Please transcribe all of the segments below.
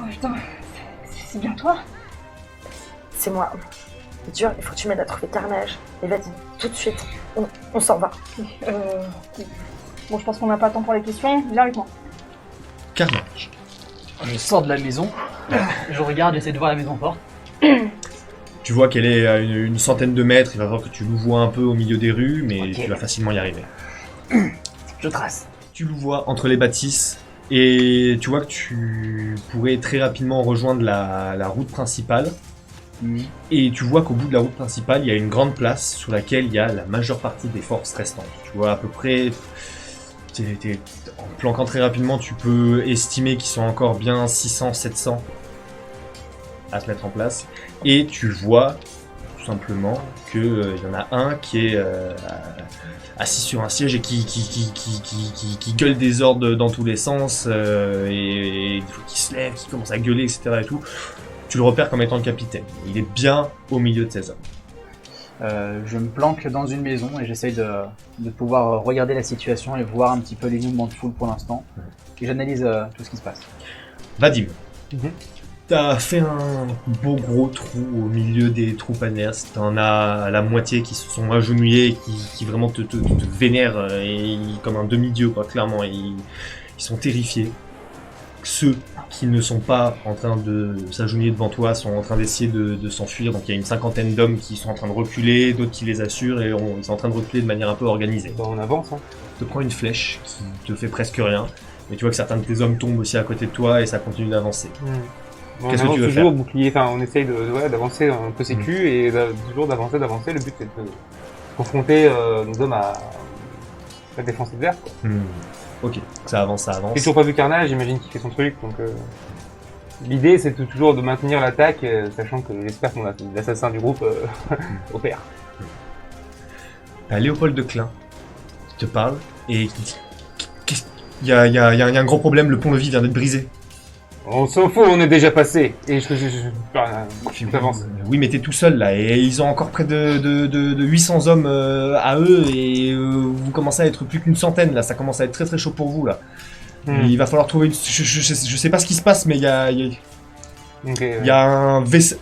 putain, c'est bien toi? C'est moi. C'est dur, il faut que tu m'aides à trouver Carnage. Et vas-y, tout de suite, on s'en va. Bon, je pense qu'on n'a pas le temps pour les questions, viens avec moi. Carnage. Je sors de la maison, je regarde, j'essaie de voir la maison forte. Tu vois qu'elle est à une centaine de mètres, il va falloir que tu louvoies un peu au milieu des rues, mais Ok. tu vas facilement y arriver. Je trace. Tu louvoies entre les bâtisses, et tu vois que tu pourrais très rapidement rejoindre la route principale. Et tu vois qu'au bout de la route principale, il y a une grande place sur laquelle il y a la majeure partie des forces restantes. Tu vois à peu près, en planquant très rapidement, tu peux estimer qu'ils sont encore bien 600, 700 à se mettre en place. Et tu vois tout simplement qu'il y en a un qui est assis sur un siège et qui gueule des ordres dans tous les sens et qui se lève, qui commence à gueuler, etc. et tout. Tu le repères comme étant le capitaine. Il est bien au milieu de ses hommes. Je me planque dans une maison et j'essaye de pouvoir regarder la situation et voir un petit peu les mouvements de foule pour l'instant. Et j'analyse tout ce qui se passe. Vadim, Mhm. t'as fait un beau gros trou au milieu des troupes adverses. T'en as la moitié qui se sont agenouillés et qui vraiment te vénèrent comme un demi-dieu, quoi, clairement. Ils sont terrifiés. Ceux qui ne sont pas en train de s'agenouiller devant toi sont en train d'essayer de s'enfuir. Donc il y a une cinquantaine d'hommes qui sont en train de reculer, d'autres qui les assurent et ils sont en train de reculer de manière un peu organisée. Bah, on avance, hein. Tu te prends une flèche qui te fait presque rien. Mais tu vois que certains de tes hommes tombent aussi à côté de toi et ça continue d'avancer. Bon, Qu'est-ce on que tu avance veux toujours faire bouclier, enfin on essaye d'avancer un peu sécu et toujours d'avancer. Le but c'est de confronter nos hommes à la défense adverse, quoi. Ok, ça avance. J'ai toujours pas vu Carnage, j'imagine qu'il fait son truc, donc l'idée c'est toujours de maintenir l'attaque, sachant que j'espère que l'assassin du groupe opère. T'as Léopold de Klein qui te parle et qui dit il y a un gros problème, le pont-levis vient d'être brisé. On s'en fout, on est déjà passé. Et j'avance. Oui, mais t'es tout seul là, et ils ont encore près de 800 hommes à eux, et vous commencez à être plus qu'une centaine là, ça commence à être très très chaud pour vous là. Il va falloir trouver une... Je sais pas ce qui se passe, mais il y a un vaisseau...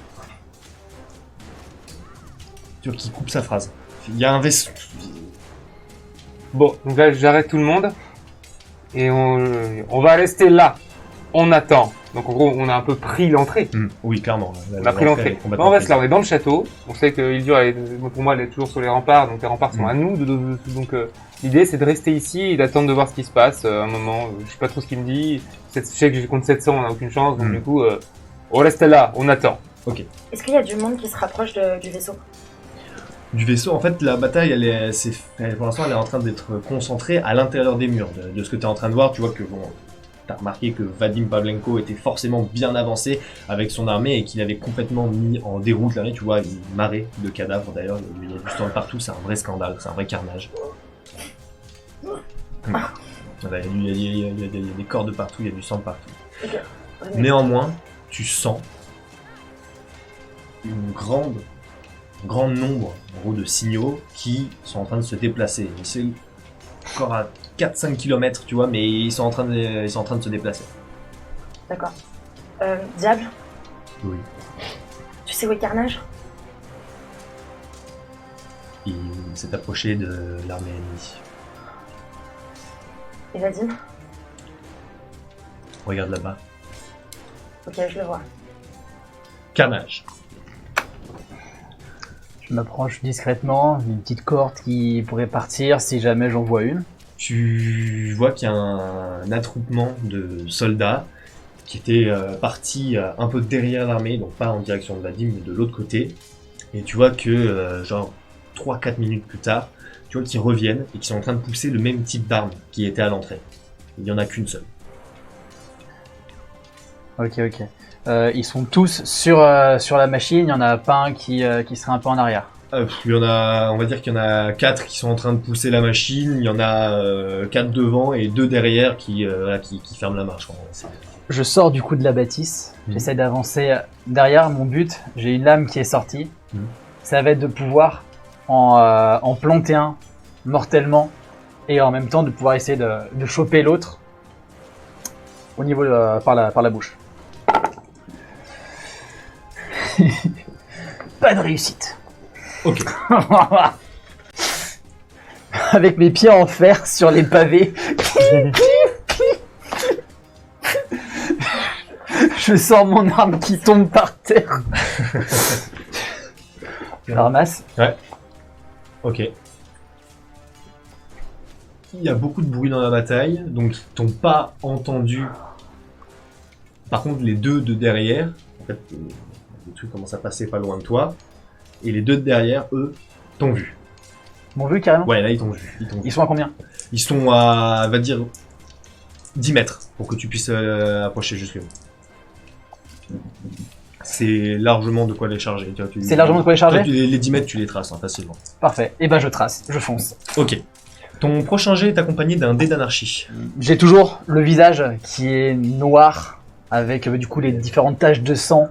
Tu vois, qui coupe sa phrase. Il y a un vaisseau... Bon, donc là j'arrête tout le monde. Et on va rester là. On attend. Donc en gros, on a un peu pris l'entrée. Oui, clairement. On a pris l'entrée. On reste là, on est dans le château. On sait que Hildur, pour moi, elle est toujours sur les remparts. Donc les remparts sont à nous. Donc l'idée, c'est de rester ici et d'attendre de voir ce qui se passe. Un moment, je sais pas trop ce qu'il me dit. Je sais que j'ai contre 700, on n'a aucune chance. Donc du coup, on reste là, on attend. Ok. Est-ce qu'il y a du monde qui se rapproche du vaisseau? Du vaisseau, en fait, la bataille, pour l'instant, elle est en train d'être concentrée à l'intérieur des murs. De ce que tu es en train de voir, tu vois que t'as remarqué que Vadim Pavlenko était forcément bien avancé avec son armée et qu'il avait complètement mis en déroute l'armée. Tu vois, une marée de cadavres d'ailleurs, il y a du sang partout, c'est un vrai scandale, c'est un vrai carnage. Voilà, il y a des corps de partout, il y a du sang de partout. Okay. Néanmoins, tu sens un grand nombre en gros, de signaux qui sont en train de se déplacer. C'est encore à 4-5 km, tu vois, mais ils sont en train de se déplacer. D'accord. Diable? Oui. Tu sais où est Carnage? Il s'est approché de l'armée ennemie. Et Vadim? Regarde là-bas. Ok, je le vois. Carnage. Je m'approche discrètement d'une petite corde qui pourrait partir si jamais j'en vois une. Tu vois qu'il y a un attroupement de soldats qui étaient partis un peu derrière l'armée, donc pas en direction de Vadim, mais de l'autre côté. Et tu vois que, genre, 3-4 minutes plus tard, tu vois qu'ils reviennent et qu'ils sont en train de pousser le même type d'arme qui était à l'entrée. Il n'y en a qu'une seule. Ok. Ils sont tous sur la machine, il n'y en a pas un qui serait un peu en arrière. Il y en a, on va dire qu'il y en a 4 qui sont en train de pousser la machine, il y en a 4 devant et 2 derrière qui ferment la marche. Je sors du coup de la bâtisse, j'essaie d'avancer derrière. Mon but, j'ai une lame qui est sortie, ça va être de pouvoir en planter un mortellement et en même temps de pouvoir essayer de choper l'autre au niveau par la bouche. Pas de réussite. Ok. Avec mes pieds en fer sur les pavés. Je sens mon arme qui tombe par terre. Je la ramasse. Ok. Il y a beaucoup de bruit dans la bataille, donc ils t'ont pas entendu. Par contre, les deux de derrière, en fait, les trucs commencent à passer pas loin de toi, et les deux de derrière, eux, t'ont vu. M'ont vu carrément. Ouais, là, ils t'ont vu. Ils sont à combien? Ils sont à, on va dire, 10 mètres, pour que tu puisses approcher jusqu'à eux. C'est largement de quoi les charger. C'est largement de quoi les charger? Les 10 mètres, tu les traces facilement. Parfait. Et ben je trace, je fonce. Ok. Ton prochain jet est accompagné d'un dé d'anarchie. J'ai toujours le visage qui est noir, avec du coup les différentes taches de sang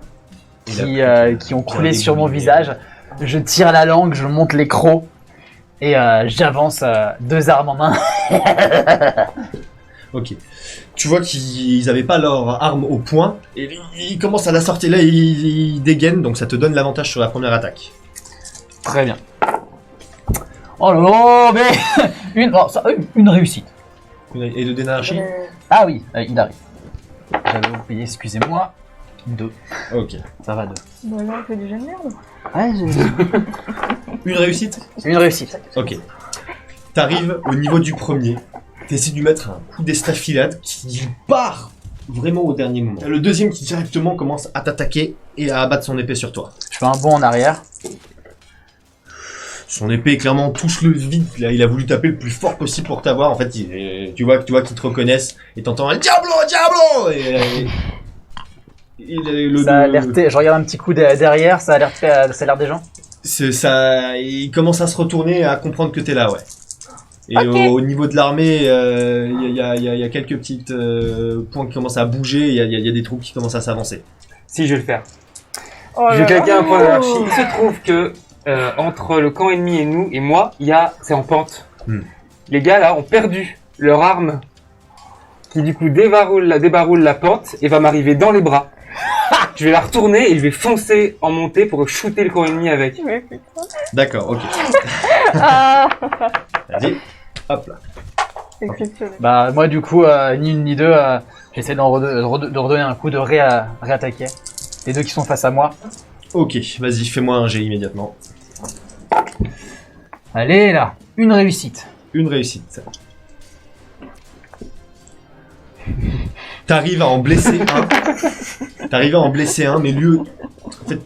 qui ont coulé sur mon visage. Je tire la langue, je monte les crocs, et j'avance 2 armes en main. Ok. Tu vois qu'ils avaient pas leur arme au poing, et ils commencent à la sortir là, ils dégainent, donc ça te donne l'avantage sur la première attaque. Très bien. Oh là là, mais une réussite. Et de dé d'anarchie. Ah oui, il arrive. J'avais oublié, excusez-moi. 2. Ok. Ça va 2. Bah là, on fait du jeu de merde. Ouais, Une réussite. une réussite. Ok. T'arrives au niveau du premier. T'essaies de lui mettre un coup d'estafilade qui part vraiment au dernier moment. Le deuxième qui directement commence à t'attaquer et à abattre son épée sur toi. Je fais un bond en arrière. Son épée clairement touche le vide. Là, il a voulu taper le plus fort possible pour t'avoir. En fait, tu vois qu'ils te reconnaissent et t'entends un Diablo, Diablo. Ça a alerté. Je regarde un petit coup derrière. Ça a l'air des gens. Ça, il commence à se retourner et à comprendre que t'es là, ouais. Et Ok. au niveau de l'armée, il y a quelques petites points qui commencent à bouger. Il y a des troupes qui commencent à s'avancer. Si, je vais le faire. Oh Je là vais claquer là. un point d'anarchie. Il se trouve que entre le camp ennemi et nous, et moi, c'est en pente. Les gars là ont perdu leur arme qui du coup débaroule la pente et va m'arriver dans les bras. Je vais la retourner et je vais foncer en montée pour shooter le camp ennemi avec. Mais putain. D'accord, ok. Ah, Vas-y, hop là. exceptionnel. Bah moi du coup ni une ni deux, j'essaie de redonner un coup de réattaquer. Les deux qui sont face à moi. Ok, vas-y, fais-moi un jet immédiatement. Allez là, une réussite. Une réussite. T'arrives à en blesser un. Mais lui, en fait,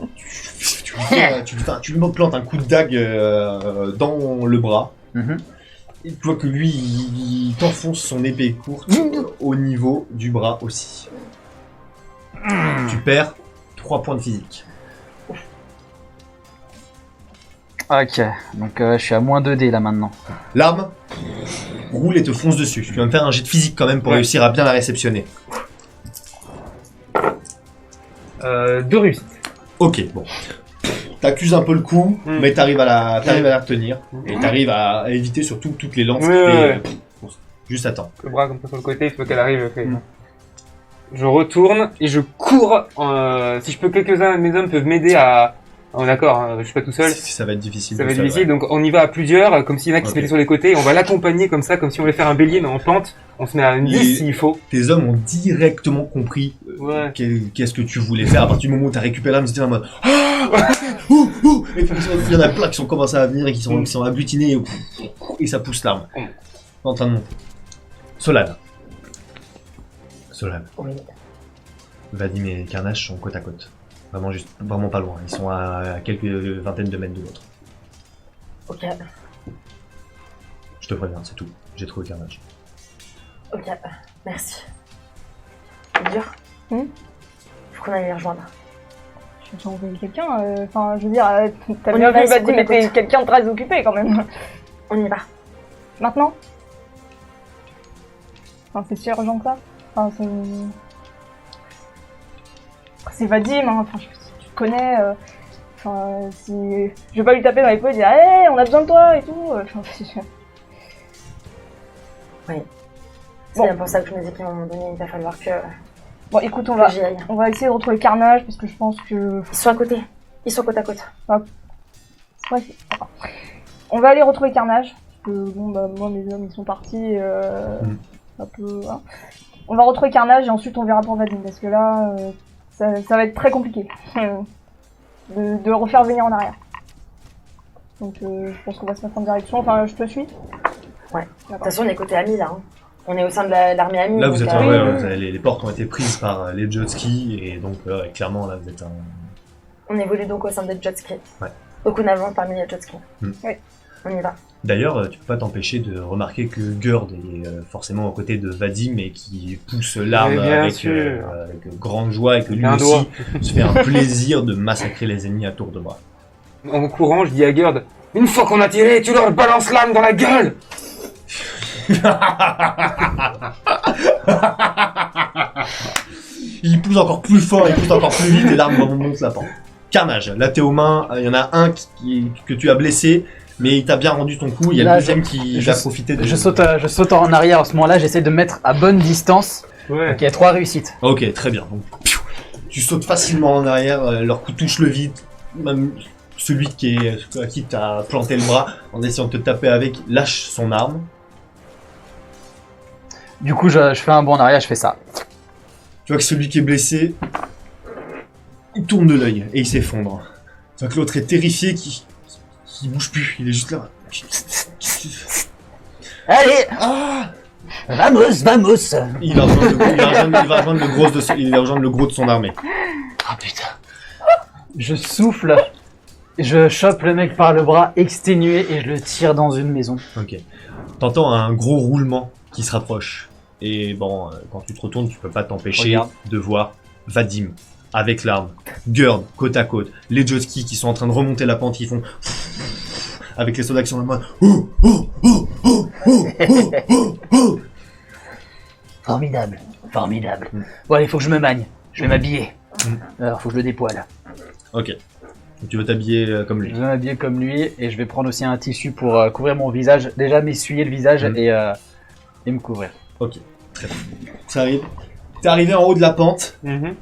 tu lui plantes un coup de dague dans le bras. Et tu vois que lui, il t'enfonce son épée courte au niveau du bras aussi. Tu perds 3 points de physique. Ok, donc je suis à moins 2D là maintenant. L'arme roule et te fonce dessus. Tu vas me faire un jet de physique quand même pour réussir à bien la réceptionner. 2 réussites. Ok, bon. T'accuses un peu le coup, mais t'arrives à la retenir. Et t'arrives à éviter surtout toutes les lances. Ouais. Juste attends. Le bras comme ça sur le côté, il faut qu'elle arrive. Je retourne et je cours. Si je peux, quelques-uns de mes hommes peuvent m'aider à... Oh, d'accord, hein, je suis pas tout seul. Ça va être difficile. Ça va être tout seul, difficile, ouais. donc on y va à plusieurs, comme s'il y en a qui se Ok. mettaient sur les côtés, et on va l'accompagner comme ça, comme si on voulait faire un bélier, mais en pente. On se met à une 10 s'il faut. Tes hommes ont directement compris Ouais. qu'est-ce que tu voulais faire. À partir du moment où t'as récupéré l'arme, ils étaient en mode et il y en a plein qui sont commencés à venir et qui sont agglutinés et ça pousse l'arme. En train de monter. Solane. Oui. Vadim et Carnage sont côte à côte. Vraiment pas loin. Ils sont à quelques vingtaines de mètres de l'autre. Ok. Je te préviens, c'est tout. J'ai trouvé Carnage. Ok. Merci. C'est dur. Faut qu'on aille les rejoindre. Je vais envoyer quelqu'un. Enfin, je veux dire, t'as On bien y va, vu, c'est Vadim cool, était écoute. quelqu'un de très occupé quand même. On y va. Maintenant. Enfin, c'est si urgent que ça. Enfin, c'est Vadim, hein. Enfin, tu te connais. Enfin, si je vais pas lui taper dans les poings et dire, hey, on a besoin de toi et tout. Enfin, C'est bien pour ça que je me dis qu'à un moment donné, il va falloir que bon, écoute, j'y aille. on va essayer de retrouver Carnage parce que je pense que Ils sont à côté. Ils sont côte à côte. Bref, enfin, on va aller retrouver Carnage. Parce que bon, bah, moi, mes hommes, ils sont partis. Un peu. Hein. On va retrouver Carnage et ensuite on verra pour Vadim. Parce que là, ça va être très compliqué de le refaire venir en arrière. Donc, je pense qu'on va se mettre en direction. Enfin, je te suis. Ouais. De toute façon, on est côté ami là. Hein. On est au sein de l'armée amie. Là, vous êtes, oui, oui. vous avez les portes ont été prises par les Jotski et donc clairement là, vous êtes un. On évolue donc au sein des Jotski. Ouais. Donc on avance parmi les Jotski. Oui. On y va. D'ailleurs, tu peux pas t'empêcher de remarquer que Gerd est forcément aux côtés de Vadim et qui pousse l'arme Mais bien avec, sûr. avec grande joie et que lui Un doigt. aussi se fait un plaisir de massacrer les ennemis à tour de bras. En courant, je dis à Gerd, une fois qu'on a tiré, tu leur balances l'âme dans la gueule. Il pousse encore plus fort, il pousse encore plus vite et l'arme monte la pente. Carnage, là t'es aux mains, il y en a un que tu as blessé, mais il t'a bien rendu ton coup, il y a Là, le deuxième qui va profiter de... Je saute en arrière à ce moment-là, j'essaie de me mettre à bonne distance. Ouais. Donc il y a 3 réussites. Ok, très bien. Donc, piou, tu sautes facilement en arrière, leur coup touche le vide, même celui à qui t'as planté le bras en essayant de te taper avec lâche son arme. Du coup, je fais un bond en arrière, je fais ça. Tu vois que celui qui est blessé, il tourne de l'œil et il s'effondre. Tu vois que l'autre est terrifié, qui bouge plus, il est juste là. Allez, Ah, vamos. il va rejoindre le gros de son armée. Oh putain. Je souffle, je chope le mec par le bras exténué et je le tire dans une maison. Ok. T'entends un gros roulement qui se rapproche. Et bon, quand tu te retournes, tu peux pas t'empêcher Regarde. de voir Vadim avec l'arme, Gerd côte à côte, les Jotski qui sont en train de remonter la pente, ils font avec les soldats qui sont en mode Formidable. Bon, allez, faut que je me magne. Je vais m'habiller. Alors, faut que je le dépoile. Ok. Tu veux t'habiller comme lui. Je vais m'habiller comme lui et je vais prendre aussi un tissu pour couvrir mon visage. Déjà m'essuyer le visage et me couvrir. Ok, très bien. Ça arrive. T'es arrivé en haut de la pente, Mhm.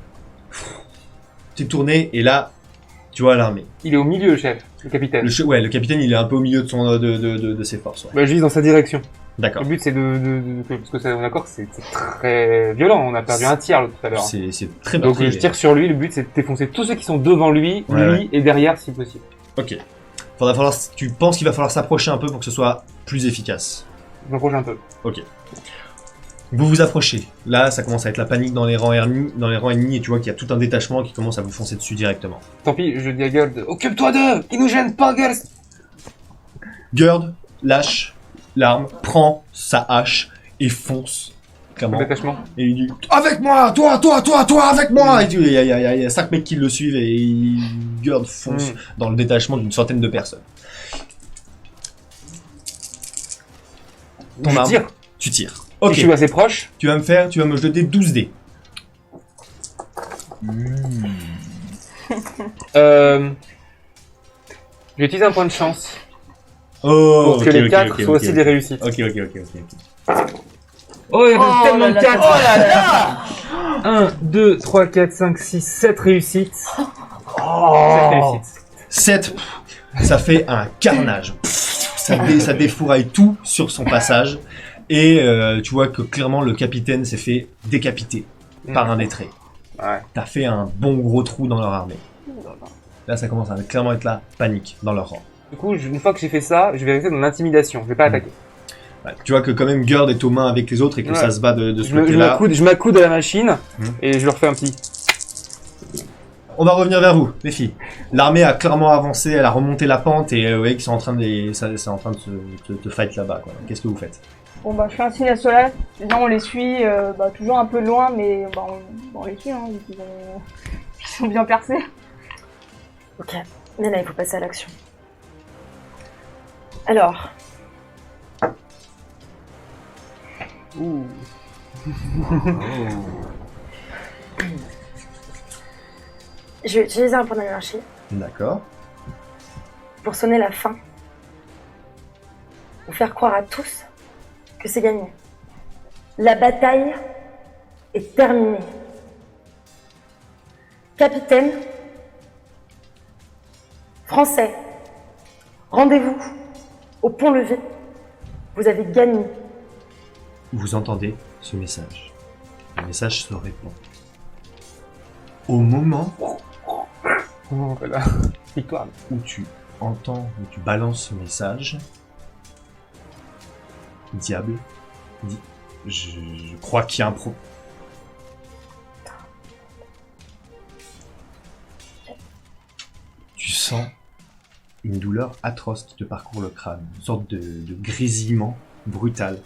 t'es tourné et là, tu vois l'armée. Il est au milieu, le chef, le capitaine. Le capitaine, il est un peu au milieu de de ses forces. Ouais. Bah, je vise dans sa direction. D'accord. Le but, c'est parce que on est d'accord que c'est très violent. On a perdu un tiers l'autre tout à l'heure. C'est très bien. Donc je tire sur lui. Le but, c'est de défoncer tous ceux qui sont devant lui, Ouais, lui et derrière, si possible. Ok. Tu penses qu'il va falloir s'approcher un peu pour que ce soit plus efficace. Je m'approche un peu. Vous vous approchez. Là, ça commence à être la panique dans les rangs ennemis et tu vois qu'il y a tout un détachement qui commence à vous foncer dessus directement. Tant pis, je dis à Gerd, occupe-toi d'eux, ils nous gênent pas, Gerd. Gerd lâche l'arme, prend sa hache et fonce. Le Clairement. détachement. Et il dit avec moi, toi, avec moi. Et il y a 5 mecs qui le suivent et Gerd fonce dans le détachement d'une centaine de personnes. Ton Je arme, tire. tu tires. Si Ok. je suis assez proche. Tu vas me jeter 12 dés. Je vais utiliser un point de chance Oh, pour que les 4 soient aussi des réussites. Ok. Oh, il y a Oh tellement là de là, 4. oh là là 1, 2, 3, 4, 5, 6, 7 réussites. 7 réussites. 7, ça fait un carnage. Ça défouraille tout sur son passage. Et tu vois que clairement le capitaine s'est fait décapiter par un des traits. Ouais. T'as fait un bon gros trou dans leur armée. Là, ça commence à clairement être la panique dans leur rang. Du coup, une fois que j'ai fait ça, je vais rester dans l'intimidation. Je vais pas attaquer. Ouais, tu vois que quand même Gerd est aux mains avec les autres et que Ouais. ça se bat de ce Je côté-là. m'accoude à la machine et je leur fais un petit. On va revenir vers vous, les filles. L'armée a clairement avancé, elle a remonté la pente et vous voyez qu'ils sont en train de, c'est en train de se fight là-bas. Quoi. Qu'est-ce que vous faites? Bon bah je fais un signe à Solal, sinon on les suit, toujours un peu loin, mais on les suit, hein, vu qu'ils sont bien percés. Ok, mais là il faut passer à l'action. Alors, je vais utiliser un point d'anarchie D'accord. pour sonner la fin. Pour faire croire à tous que c'est gagné. La bataille est terminée. Capitaine, Français, rendez-vous au pont-levé. Vous avez gagné. Vous entendez ce message. Le message se répand. Au moment Oh, voilà. Victoire. où tu entends, où tu balances ce message, Diable dit je crois qu'il y a un problème. Tu sens une douleur atroce qui te parcourt le crâne, une sorte de grésillement brutal.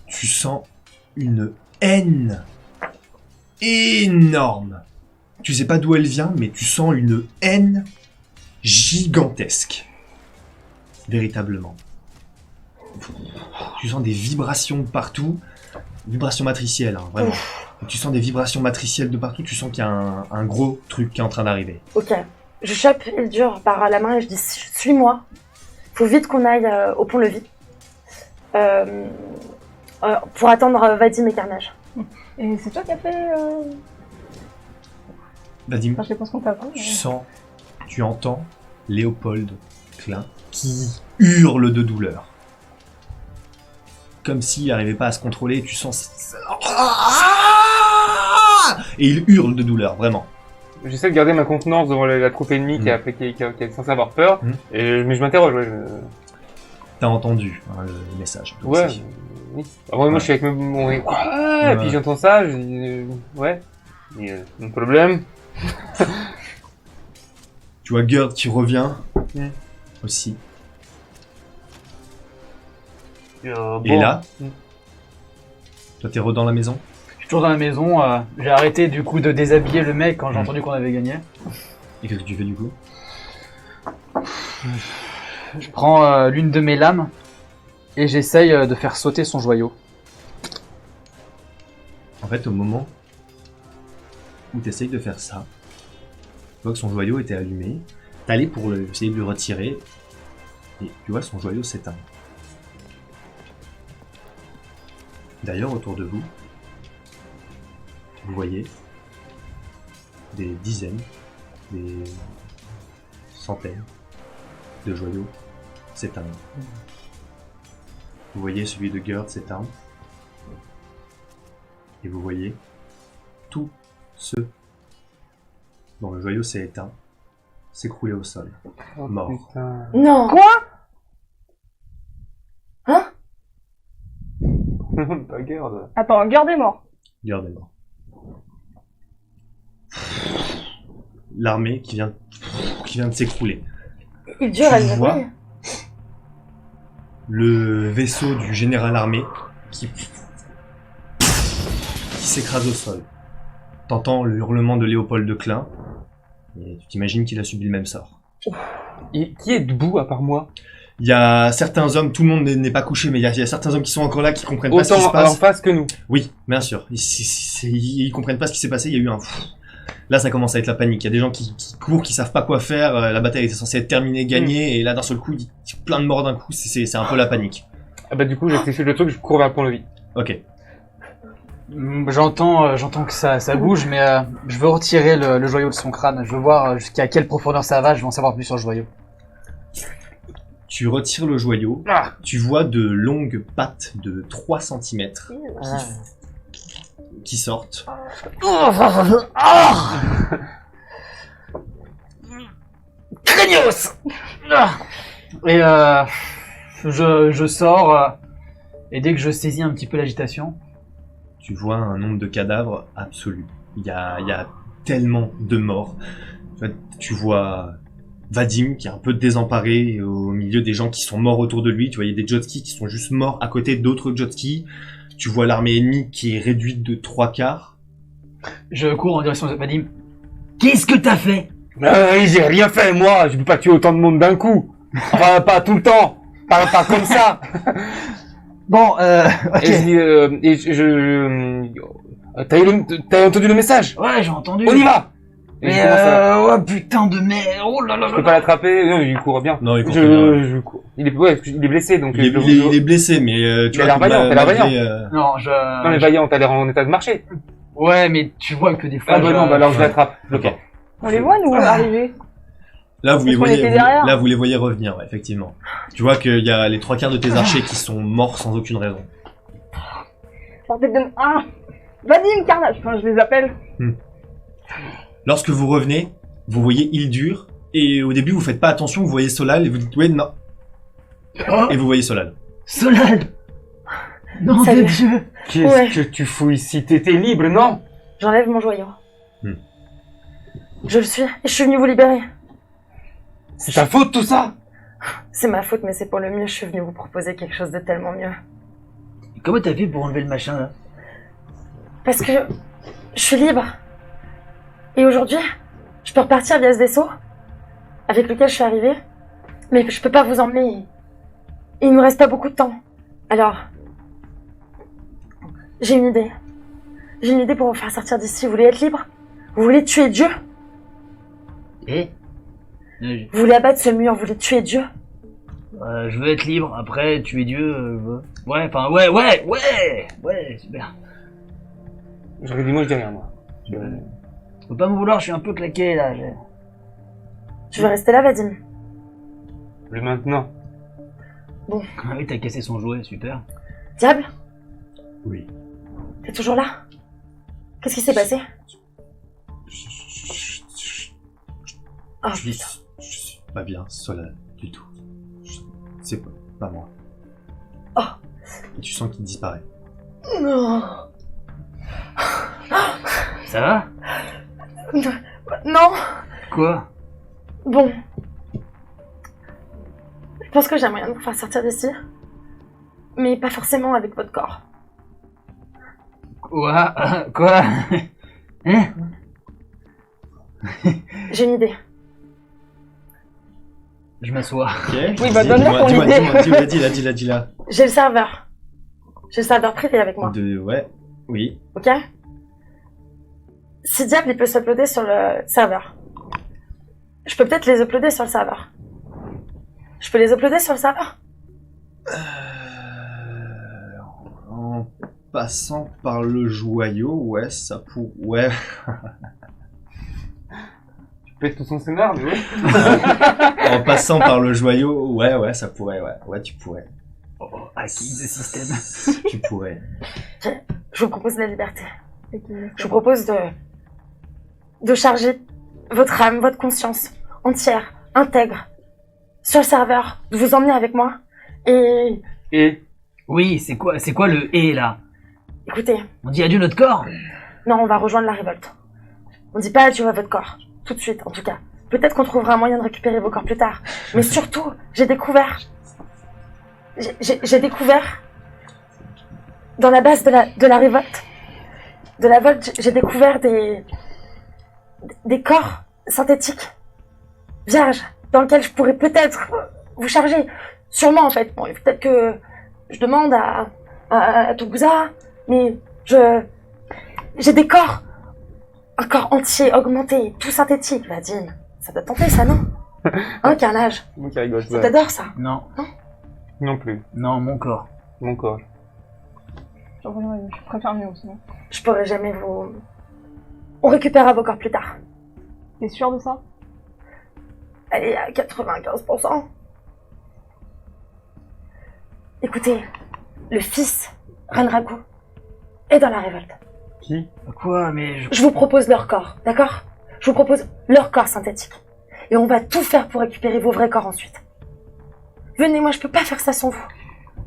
Tu sens une haine énorme. Tu sais pas d'où elle vient, mais tu sens une haine gigantesque. Véritablement. Tu sens des vibrations de partout. Vibrations matricielles, hein, vraiment. Tu sens des vibrations matricielles de partout. Tu sens qu'il y a un gros truc qui est en train d'arriver. Ok. Je chope Hildur par la main et je dis suis-moi. Faut vite qu'on aille au pont-levis. Pour attendre Vadim et Carnage. Et c'est toi qui as fait... Vadim, Enfin, je sais pas ce qu'on t'a appris. tu sens, tu entends Léopold Klein qui hurle de douleur. Comme s'il n'arrivait pas à se contrôler, tu sens... Et il hurle de douleur, vraiment. J'essaie de garder ma contenance devant la troupe ennemie qui est censée avoir peur, mais je m'interroge. Ouais, T'as entendu hein, le message. Donc ouais. c'est- Oui. Alors, moi, je suis avec mon... et puis j'entends ça, je dis... ouais. Et, mon problème. Tu vois Gerd qui revient Mm. aussi. Et Et là, toi t'es dans la maison. Je suis toujours dans la maison. J'ai arrêté du coup de déshabiller le mec quand j'ai entendu qu'on avait gagné. Et qu'est-ce que tu fais du coup? Je prends l'une de mes lames et j'essaye de faire sauter son joyau. En fait, au moment où tu essayes de faire ça, tu vois que son joyau était allumé, t'allais pour essayer de le retirer, et tu vois son joyau s'éteint. D'ailleurs, autour de vous, vous voyez des dizaines, des centaines de joyaux s'éteindre. Vous voyez celui de Gerd s'éteindre. Et vous voyez tous ceux dont le joyau s'est éteint s'écrouler au sol, mort. Putain. Non. Quoi? Pas garde. Attends, Gerd est mort. Gerd est mort. L'armée qui vient de s'écrouler. Hildur, Tu elle vois oui. Le vaisseau du général armé qui s'écrase au sol. T'entends le hurlement de Léopold de Klein et tu t'imagines qu'il a subi le même sort. Et qui est debout à part moi? Il y a certains hommes, tout le monde n'est pas couché, mais il y a certains hommes qui sont encore là, qui comprennent pas ce qui se Autant passe. en face que nous. Oui, bien sûr. Ils comprennent pas ce qui s'est passé, il y a eu un... Là, ça commence à être la panique. Il y a des gens qui courent, qui savent pas quoi faire. La bataille était censée être terminée, gagnée, et là, d'un seul coup, plein de morts d'un coup. C'est un peu la panique. Ah bah du coup, j'exécute le truc, je cours vers le pont-levis. Ok. J'entends que ça bouge, mais je veux retirer le joyau de son crâne. Je veux voir jusqu'à quelle profondeur ça va. Je veux en savoir plus sur le joyau. Tu retires le joyau. Ah. Tu vois de longues pattes de 3 cm qui sortent. Craignos. Et je sors et dès que je saisis un petit peu l'agitation, Tu vois un nombre de cadavres absolu. Il y a tellement de morts. Tu vois Vadim qui est un peu désemparé au milieu des gens qui sont morts autour de lui. Tu vois, il y a des Jotski qui sont juste morts à côté d'autres Jotski. Tu vois l'armée ennemie qui est réduite de 3/4. je cours en direction de Vadim. Qu'est-ce que t'as fait? J'ai rien fait, moi. Je peux pas tuer autant de monde d'un coup. Enfin, pas tout le temps. Pas comme ça. Bon, ok. Et t'as entendu le message? Ouais, j'ai entendu. On y va. Et Mais je commence à... oh putain de merde. Oh là là Je là peux là. pas l'attraper. Non, il court bien. Non, il court bien. Je cours. Il est blessé, donc... Il est blessé, mais tu Il a vois, l'air vaillant, il a l'air malgré, Non, Non, mais vaillant, t'as l'air en état de marcher. Ouais, mais tu vois que des fois. Ah bah non, bah alors je l'attrape. Je le Ok. prends. On les voit, nous, arriver. Là, vous les Parce qu'on voyez, était derrière. là, vous les voyez revenir, ouais, effectivement. Tu vois qu'il y a les 3/4 de tes archers qui sont morts sans aucune raison. Bordel de... Ah Vadim, Carnage. Enfin, je les appelle. Lorsque vous revenez, vous voyez Hildur, et au début, vous faites pas attention, vous voyez Solal, et vous dites, ouais, non. Oh, Et vous voyez Solal. Solal. Nom de Salut. Dieu. Qu'est-ce Ouais. que tu fous ici? T'étais libre, non? J'enlève mon joyau. Hmm. Je le suis, et je suis venue vous libérer. C'est ta faute tout ça? C'est ma faute, mais c'est pour le mieux, je suis venue vous proposer quelque chose de tellement mieux. Comment t'as fait pour enlever le machin là? Parce que je suis libre. Et aujourd'hui, je peux repartir via ce vaisseau avec lequel je suis arrivée, mais je peux pas vous emmener. Il nous reste pas beaucoup de temps. Alors, j'ai une idée. J'ai une idée pour vous faire sortir d'ici. Vous voulez être libre? Vous voulez tuer Dieu? Eh Vous voulez abattre ce mur? Vous voulez tuer Dieu? je veux être libre, après tuer Dieu, ouais, enfin, ouais, super. J'aurais dit moi, je dis rien, moi. Faut pas me vouloir, je suis un peu claqué là. Tu veux rester là, Vadim? Plus maintenant. Ah oui, t'as cassé son jouet, super. Diable? Oui. T'es toujours là? Qu'est-ce qui s'est passé? Oh Je putain. suis pas bien, Solal, du tout. C'est pas moi. Oh. Et tu sens qu'il disparaît. Non. Ça va? Non. Quoi? Bon. Je pense que j'ai moyen de vous faire sortir d'ici. Mais pas forcément avec votre corps. Quoi? Quoi? Hein? J'ai une idée. Je m'assois. Ok. Oui, bah, donne-moi ton idée. Dis-la. J'ai le serveur. J'ai le serveur privé avec moi. Ouais. Oui. Ok? Si Diable, il peut s'uploader sur le serveur. Je peux peut-être les uploader sur le serveur. Je peux les uploader sur le serveur? En passant par le joyau, ouais, ça pour... Ouais. Tu pètes tout son scénar, mais ouais. En passant par le joyau, ouais, ça pourrait, ouais. Ouais, tu pourrais. Oh, acquis de système. Tu pourrais. Je vous propose la liberté. Je vous propose de charger votre âme, votre conscience entière, intègre, sur le serveur, de vous emmener avec moi. Et Et Oui, c'est quoi le et là? écoutez, On dit adieu notre corps? non, on va rejoindre la révolte. On dit pas adieu à votre corps, tout de suite en tout cas. Peut-être qu'on trouvera un moyen de récupérer vos corps plus tard. Mais surtout, j'ai découvert dans la base de la révolte, de la volte, j'ai découvert des corps synthétiques, vierges, dans lesquels je pourrais peut-être vous charger. Sûrement, en fait. Bon, peut-être que je demande à Togusa, mais j'ai des corps, un corps entier, augmenté, tout synthétique, Vadim. Ça doit tenter, ça, non? Hein, Carnage? moi qui rigole, Ça t'adore, ça? Non, non plus. non, mon corps. Mon corps. Je préfère mieux aussi. Je pourrais jamais vous... On récupérera vos corps plus tard. T'es sûr de ça? Allez, à 95%. Écoutez, le fils, Ranraku, est dans la révolte. Qui? Quoi, mais Je vous propose leur corps, d'accord? Je vous propose leur corps synthétique. Et on va tout faire pour récupérer vos vrais corps ensuite. Venez, moi je peux pas faire ça sans vous.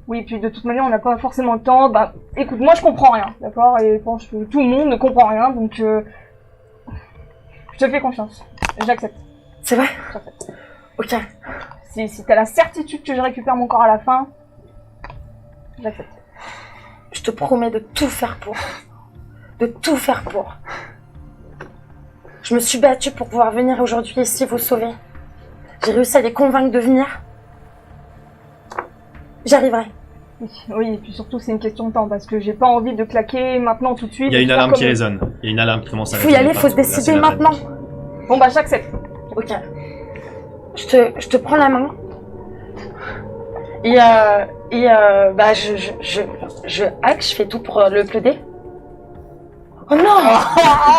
Oui, puis de toute manière, on n'a pas forcément le temps. Bah, écoute, moi je comprends rien, d'accord? Et je pense que tout le monde ne comprend rien, donc je te fais confiance. J'accepte. C'est vrai? J'accepte. Ok. Si t'as la certitude que je récupère mon corps à la fin, j'accepte. Je te promets de tout faire pour. De tout faire pour. Je me suis battue pour pouvoir venir aujourd'hui ici vous sauver. J'ai réussi à les convaincre de venir. J'y arriverai. Oui, et puis surtout c'est une question de temps, parce que j'ai pas envie de claquer maintenant tout de suite. Il y a et une faire alarme comme- qui résonne. Il y a une alarme qui commence à Faut y résonner aller, faut se partout. Là, décider c'est la maintenant. Bon bah j'accepte. Ok. Je te prends la main. Et bah je hack, je fais tout pour le plaider. Oh non!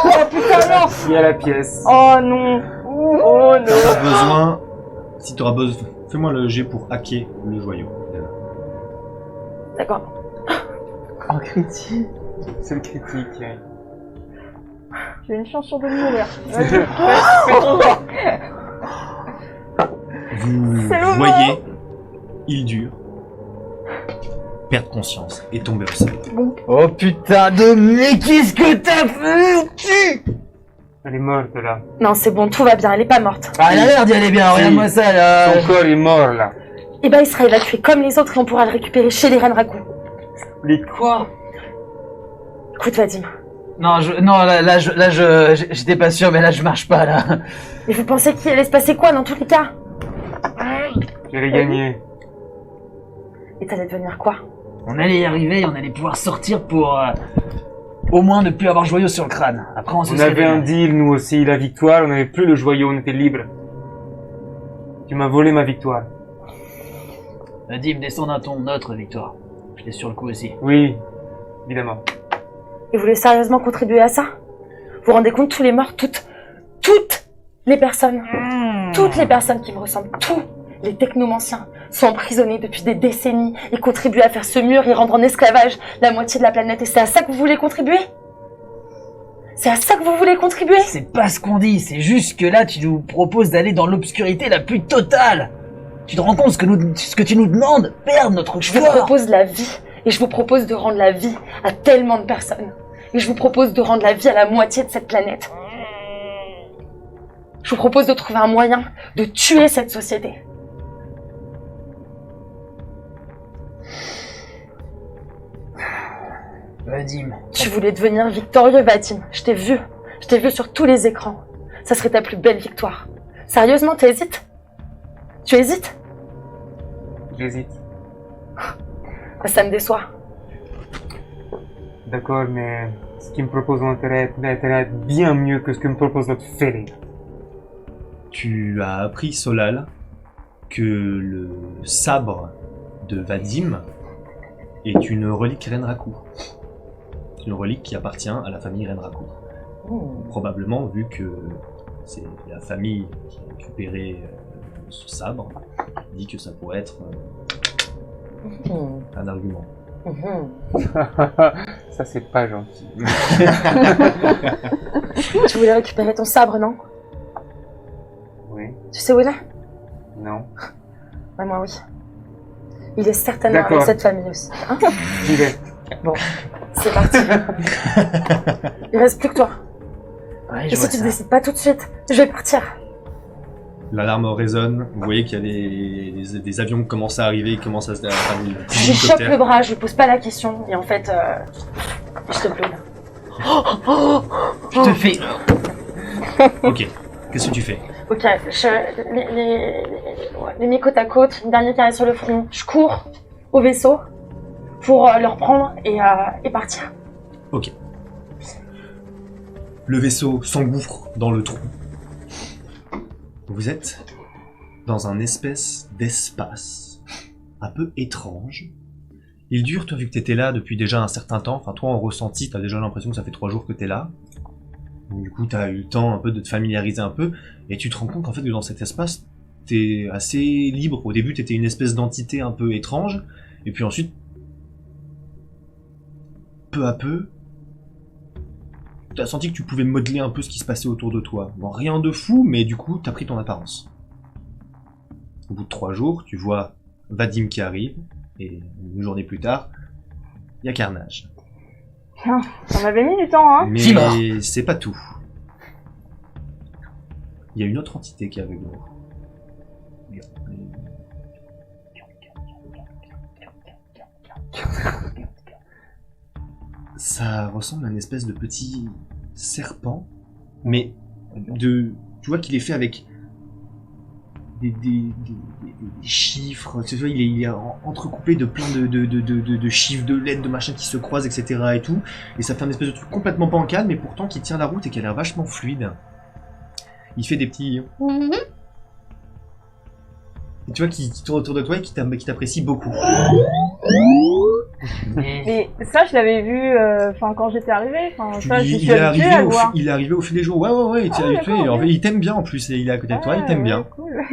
Oh putain non! Il y a la pièce. Oh non! Ouh. Oh non. T'auras besoin... Si t'auras besoin... Fais-moi le jet pour hacker le joyau. D'accord. En critique. C'est le critique. J'ai une chance sur deux de mourir. Vous C'est le voyez Hildur perdre conscience et tomber au sol. Oh putain de... Mais qu'est-ce que t'as fait? Elle est morte là. Non, c'est bon, tout va bien, elle est pas morte. Ah, elle a l'air d'y aller bien, regarde-moi ça là. Son corps est mort là. Eh ben, il sera évacué comme les autres et on pourra le récupérer chez les Renraku. Les quoi? Écoute, Vadim. Non, j'étais pas sûr, mais là je marche pas là. Mais vous pensez qu'il allait se passer quoi dans tous les cas? J'allais gagner. Et t'allais devenir quoi? On allait y arriver, on allait pouvoir sortir pour au moins ne plus avoir joyau sur le crâne. Après on se On serait avait un bien. deal, nous aussi, la victoire, on n'avait plus le joyau, on était libre. Tu m'as volé ma victoire. Vadim, descends d'un ton, notre victoire. Je l'ai sur le coup aussi. Oui, évidemment. Et vous voulez sérieusement contribuer à ça? Vous vous rendez compte, tous les morts, toutes les personnes, toutes les personnes qui me ressemblent, tous les technomanciens sont emprisonnés depuis des décennies et contribuent à faire ce mur et rendre en esclavage la moitié de la planète. Et c'est à ça que vous voulez contribuer? C'est à ça que vous voulez contribuer? C'est pas ce qu'on dit, c'est juste que là tu nous proposes d'aller dans l'obscurité la plus totale. Tu te rends compte ce que tu nous demandes? Perdre notre Je vous corps. propose la vie. Et je vous propose de rendre la vie à tellement de personnes. Et je vous propose de rendre la vie à la moitié de cette planète. Je vous propose de trouver un moyen de tuer cette société. Vadim. Tu voulais devenir victorieux, Vadim. Je t'ai vu. Je t'ai vu sur tous les écrans. Ça serait ta plus belle victoire. Sérieusement, t'hésites? Tu hésites? J'hésite. Bah, ça me déçoit. D'accord, mais ce qu'il me propose va intérêt être bien mieux que ce que me propose notre fêlé. Tu as appris, Solal, que le sabre de Vadim est une relique Renraku. C'est une relique qui appartient à la famille Renraku. Probablement, vu que c'est la famille qui a récupéré ce sabre, dit que ça pourrait être un argument. Ça, c'est pas gentil. Tu voulais récupérer ton sabre, non? Oui. Tu sais où il est? Non. Ouais, moi, oui. Il est certainement D'accord. avec cette famille aussi. Hein? J'y vais. Bon, c'est parti. Il reste plus que toi. Ouais, Et je si vois tu ne ça. décides pas tout de suite, je vais partir. L'alarme résonne, vous voyez qu'il y a des avions qui commencent à arriver, qui commencent à se faire des Je lui chope le bras, je lui pose pas la question, et en fait, je te plains. Je te fais. Ok, qu'est-ce que tu fais? Ok, les mis côte à côte, une dernière carré sur le front. Je cours au vaisseau pour le reprendre et partir. Ok. Le vaisseau s'engouffre dans le trou. Vous êtes dans un espèce d'espace un peu étrange. Il dure, toi, vu que t'étais là depuis déjà un certain temps, enfin toi en ressenti, t'as déjà l'impression que ça fait 3 jours que t'es là. Donc, du coup, t'as eu le temps un peu de te familiariser un peu, et tu te rends compte qu'en fait, que dans cet espace, t'es assez libre. Au début, t'étais une espèce d'entité un peu étrange, et puis ensuite, peu à peu, t'as senti que tu pouvais modeler un peu ce qui se passait autour de toi. Bon, rien de fou, mais du coup, t'as pris ton apparence. Au bout de 3 jours, tu vois Vadim qui arrive, et une journée plus tard, il y a Carnage. Tiens, on avait mis du temps, hein. Qui mort. Mais c'est pas tout. Il y a une autre entité qui est avec nous. Ça ressemble à une espèce de petit serpent, mais tu vois qu'il est fait avec des chiffres, tu vois, il est entrecoupé de plein de chiffres, de lettres, de machins qui se croisent, etc. et tout, et ça fait un espèce de truc complètement bancal, mais pourtant qui tient la route et qui a l'air vachement fluide. Il fait des petits... Et tu vois qu'il tourne autour de toi et qui t'apprécie beaucoup. Mais ça, je l'avais vu quand j'étais arrivé. Ça, je suis habituée à le voir. Il est arrivé au fil des jours. Ouais, il t'est habitué. En fait, il t'aime bien en plus. Et il est à côté de toi, il t'aime bien. Cool.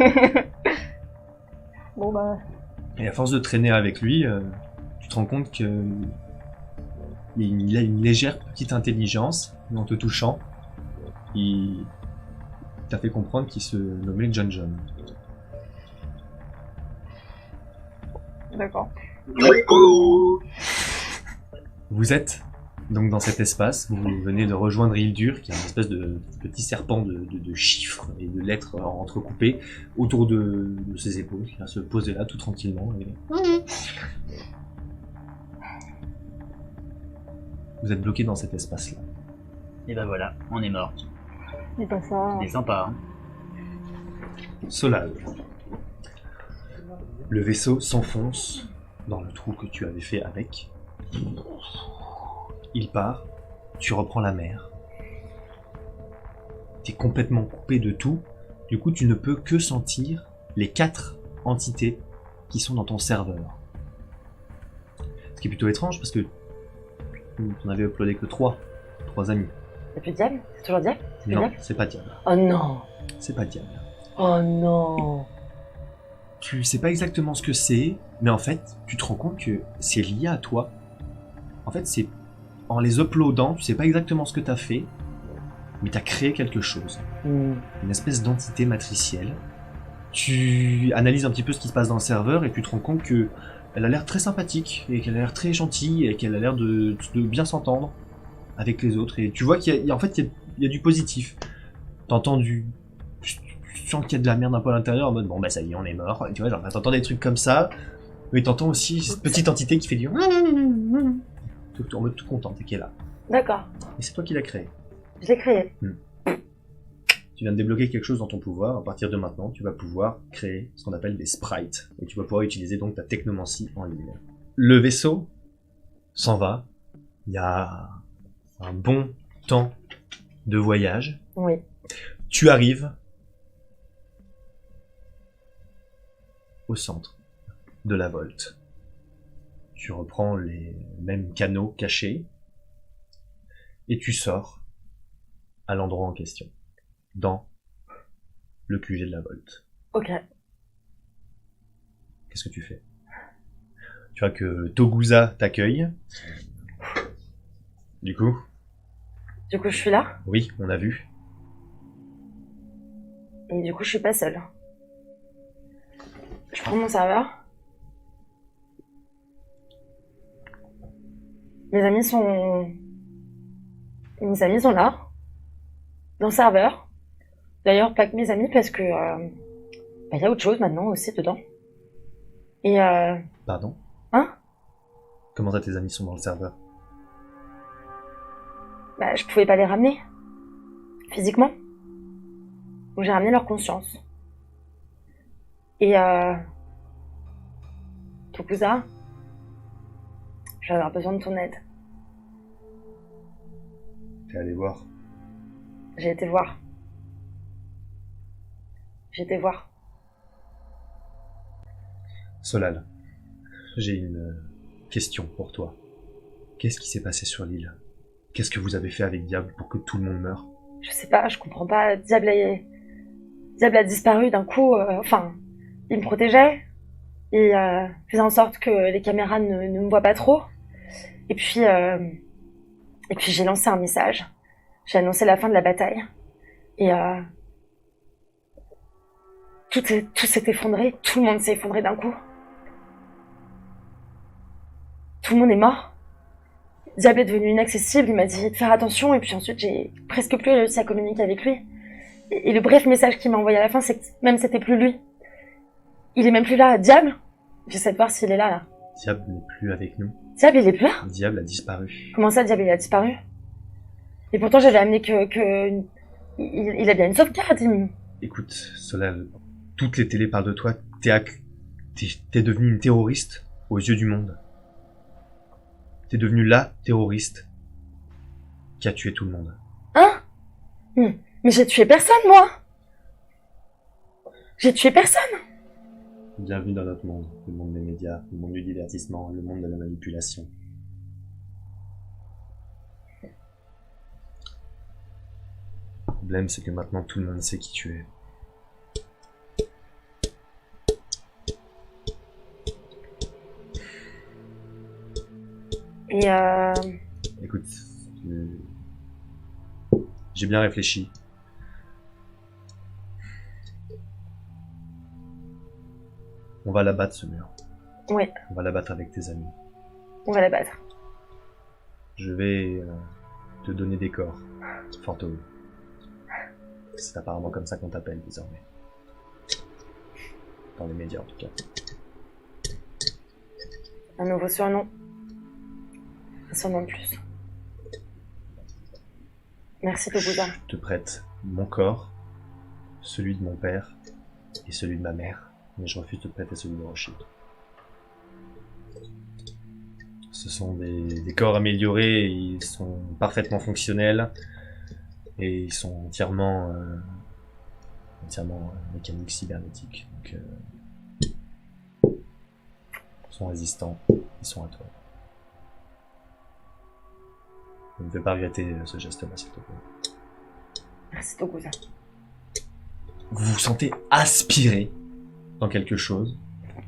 Bon bah. Et à force de traîner avec lui, tu te rends compte que il a une légère petite intelligence. En te touchant, il t'a fait comprendre qu'il se nommait John John. D'accord. Vous êtes donc dans cet espace, vous venez de rejoindre Hildur, qui est une espèce de petit serpent de chiffres et de lettres entrecoupées autour de ses épaules, qui va se poser là tout tranquillement. Vous êtes bloqué dans cet espace-là. Et ben voilà, on est mort. C'est pas ça. C'est sympa, hein. Solal. Le vaisseau s'enfonce dans le trou que tu avais fait avec. Il part, tu reprends la mer. T'es complètement coupé de tout, du coup tu ne peux que sentir les 4 entités qui sont dans ton serveur. Ce qui est plutôt étrange parce que tu n'en avais uploadé que 3 amis. C'est plus Diable? C'est toujours Diable? Non, c'est pas Diable. Oh non! C'est pas Diable. Oh non! Tu sais pas exactement ce que c'est, mais en fait, tu te rends compte que c'est lié à toi. En fait, c'est en les uploadant, tu sais pas exactement ce que t'as fait, mais t'as créé quelque chose. Une espèce d'entité matricielle. Tu analyses un petit peu ce qui se passe dans le serveur et tu te rends compte que elle a l'air très sympathique et qu'elle a l'air très gentille et qu'elle a l'air de bien s'entendre avec les autres. Et tu vois qu'il y a du positif. T'entends tu sens qu'il y a de la merde un peu à l'intérieur en mode bon bah ça y est on est mort. Tu vois, genre t'entends des trucs comme ça, mais t'entends aussi cette petite entité qui fait du en mode tout contente et qui est là. D'accord. Et c'est toi qui l'as créé. Je l'ai créé. Tu viens de débloquer quelque chose dans ton pouvoir. À partir de maintenant, tu vas pouvoir créer ce qu'on appelle des sprites. Et tu vas pouvoir utiliser donc ta technomancie en ligne. Le vaisseau s'en va. Il y a un bon temps de voyage. Oui. Tu arrives au centre de la Volte. Tu reprends les mêmes canaux cachés et tu sors à l'endroit en question, dans le QG de la Volte. Ok. Qu'est-ce que tu fais? Tu vois que Togusa t'accueille. Du coup, je suis là. oui, on a vu. Et du coup, je suis pas seule. Je prends mon serveur. Mes amis sont là. Dans le serveur. D'ailleurs, pas que mes amis, parce que y a autre chose maintenant aussi dedans. Et Pardon? Hein? Comment ça tes amis sont dans le serveur? Je pouvais pas les ramener. Physiquement. Donc j'ai ramené leur conscience. Et Tokusa, je vais avoir besoin de ton aide. T'es allé voir. J'ai été voir. Solal, j'ai une question pour toi. Qu'est-ce qui s'est passé sur l'île? Qu'est-ce que vous avez fait avec Diable pour que tout le monde meure? Je sais pas, je comprends pas. Diable a disparu d'un coup. Il me protégeait. Il faisait en sorte que les caméras ne me voient pas trop. Et puis j'ai lancé un message. J'ai annoncé la fin de la bataille. Et tout s'est effondré. Tout le monde s'est effondré d'un coup. Tout le monde est mort. Diable est devenu inaccessible. Il m'a dit de faire attention. Et puis ensuite, j'ai presque plus réussi à communiquer avec lui. Et le bref message qu'il m'a envoyé à la fin, c'est que même c'était plus lui. Il est même plus là. Diable? J'essaie de voir s'il est là. Diable n'est plus avec nous. Diable, il est plus là? Diable a disparu. Comment ça, Diable, il a disparu? Et pourtant, j'avais amené il a bien une sauvegarde. Écoute, Solal, toutes les télés parlent de toi. T'es devenu une terroriste aux yeux du monde. T'es devenu la terroriste qui a tué tout le monde. Hein? Mais j'ai tué personne, moi! J'ai tué personne! Bienvenue dans notre monde, le monde des médias, le monde du divertissement, le monde de la manipulation. Le problème, c'est que maintenant tout le monde sait qui tu es. Et Écoute, j'ai bien réfléchi. On va l'abattre ce mur. oui, On va l'abattre avec tes amis. on va la battre. Je vais te donner des corps, fantômes. C'est apparemment comme ça qu'on t'appelle désormais. Dans les médias en tout cas. Un nouveau surnom. Un surnom de plus. Merci Togusa. Je te prête mon corps, celui de mon père et celui de ma mère, mais je refuse de te prêter celui de Roshi. Ce sont des corps améliorés, ils sont parfaitement fonctionnels et ils sont entièrement mécaniques, cybernétiques. Donc, ils sont résistants, ils sont à toi. Ne me fais pas regretter ce geste-là, s'il te plaît. Merci Togusa. Vous vous sentez aspiré dans quelque chose.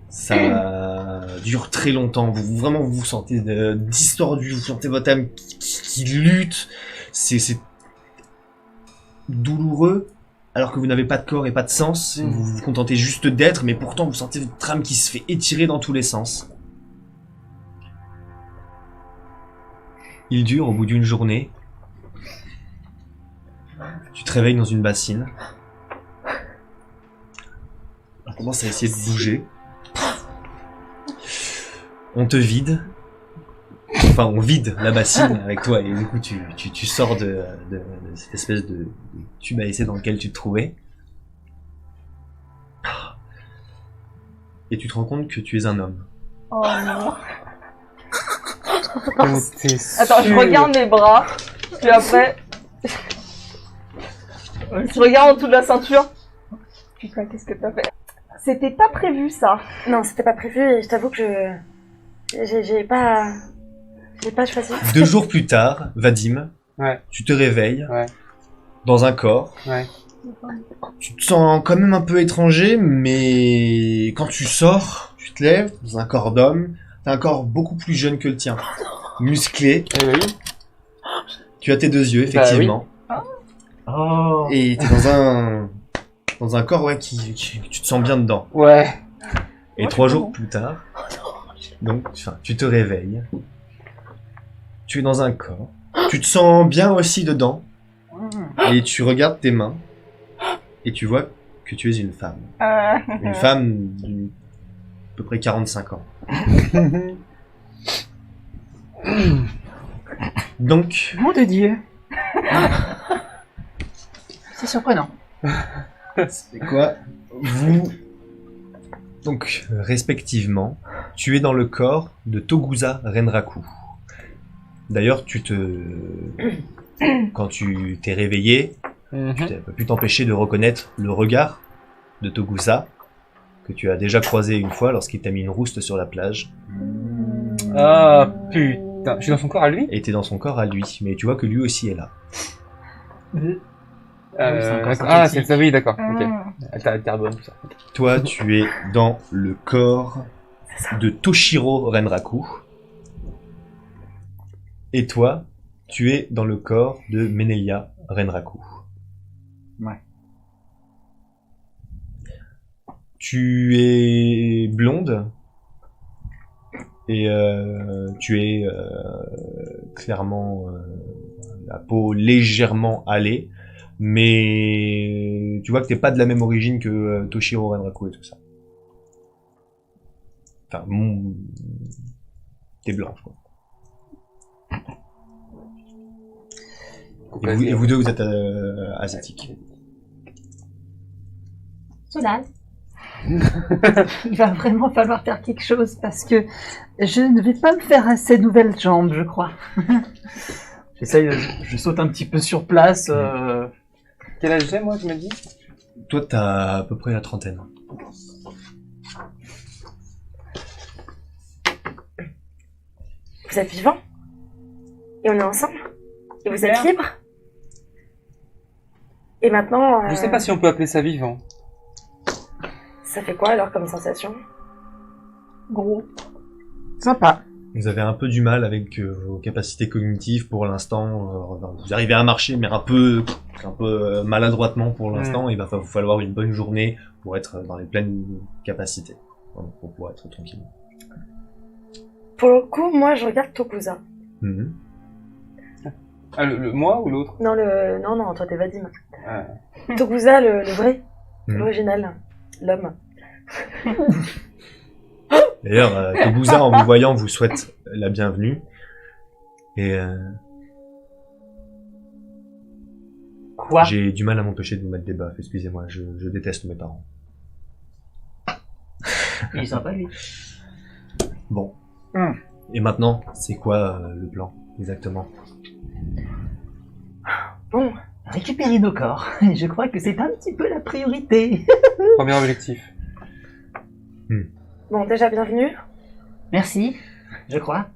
Ça dure très longtemps. Vous vous sentez distordu. Vous sentez votre âme qui lutte. C'est douloureux. Alors que vous n'avez pas de corps et pas de sens. Vous vous contentez juste d'être. Mais pourtant, vous sentez votre âme qui se fait étirer dans tous les sens. Il dure au bout d'une journée. Tu te réveilles dans une bassine. On commence à essayer de bouger. On te vide. Enfin, on vide la bassine avec toi et du coup tu sors de cette espèce de tube à essai dans lequel tu te trouvais. Et tu te rends compte que tu es un homme. Oh non. T'es Attends, je sûr. regarde mes bras, puis après... je regarde en dessous de la ceinture. Putain, qu'est-ce que t'as fait? C'était pas prévu, ça. Non, c'était pas prévu et je t'avoue que j'ai pas choisi. 2 jours plus tard, Vadim, Ouais. tu te réveilles Ouais. dans un corps. Ouais. Tu te sens quand même un peu étranger, mais quand tu sors, tu te lèves dans un corps d'homme. T'as un corps beaucoup plus jeune que le tien, musclé. Eh ben oui. Tu as tes 2 yeux, effectivement. Oh. Et t'es dans un corps, ouais, tu te sens bien dedans. Ouais. Et 3 jours plus tard, donc, enfin, tu te réveilles. Tu es dans un corps. Tu te sens bien aussi dedans. Et tu regardes tes mains. Et tu vois que tu es une femme. Une femme d'à peu près 45 ans. Donc, Nom de Dieu. C'est surprenant. c'est quoi? Vous, donc, respectivement, tu es dans le corps de Togusa Renraku. D'ailleurs, quand tu t'es réveillé, tu n'as pas pu t'empêcher de reconnaître le regard de Togusa, que tu as déjà croisé une fois lorsqu'il t'a mis une rouste sur la plage. Ah putain, je suis dans son corps à lui. Et t'es dans son corps à lui, mais tu vois que lui aussi est là. D'accord. Ah, c'est ça, oui, d'accord. Ok. T'as le carbone, tout ça. Toi, tu es dans le corps de Toshiro Renraku. Et toi, tu es dans le corps de Menelia Renraku. Ouais. Tu es blonde. Et tu es clairement la peau légèrement hâlée. Mais tu vois que t'es pas de la même origine que Toshiro Renraku et tout ça. Enfin, t'es blanche, quoi. Et vous deux, vous êtes asiatiques. Solal. Il va vraiment falloir faire quelque chose parce que je ne vais pas me faire à ces nouvelles jambes, je crois. J'essaye, je saute un petit peu sur place. Quel âge j'ai, moi, tu m'as dit? Toi, t'as à peu près la trentaine. Vous êtes vivant. Et on est ensemble. Et vous êtes libre. Et maintenant... Je sais pas si on peut appeler ça vivant. Ça fait quoi alors comme sensation? Gros. Sympa. Vous avez un peu du mal avec vos capacités cognitives pour l'instant. Vous arrivez à marcher, mais un peu maladroitement pour l'instant. Il va vous falloir une bonne journée pour être dans les pleines capacités. Pour pouvoir être tranquille. Pour le coup, moi, je regarde Tokusa. Mhm. Ah, le moi ou l'autre? Non, toi, t'es Vadim. Ah. Tokusa, le vrai. L'original. L'homme. D'ailleurs, Tokusa, en vous voyant, vous souhaite la bienvenue. Et Quoi? j'ai du mal à m'empêcher de vous mettre des baffes, excusez-moi, je déteste mes parents. Il est sympa, lui. Bon. Et maintenant, c'est quoi le plan, exactement? Bon. Récupérer nos corps. Je crois que c'est un petit peu la priorité. Premier objectif. Bon, déjà, bienvenue. Merci, je crois.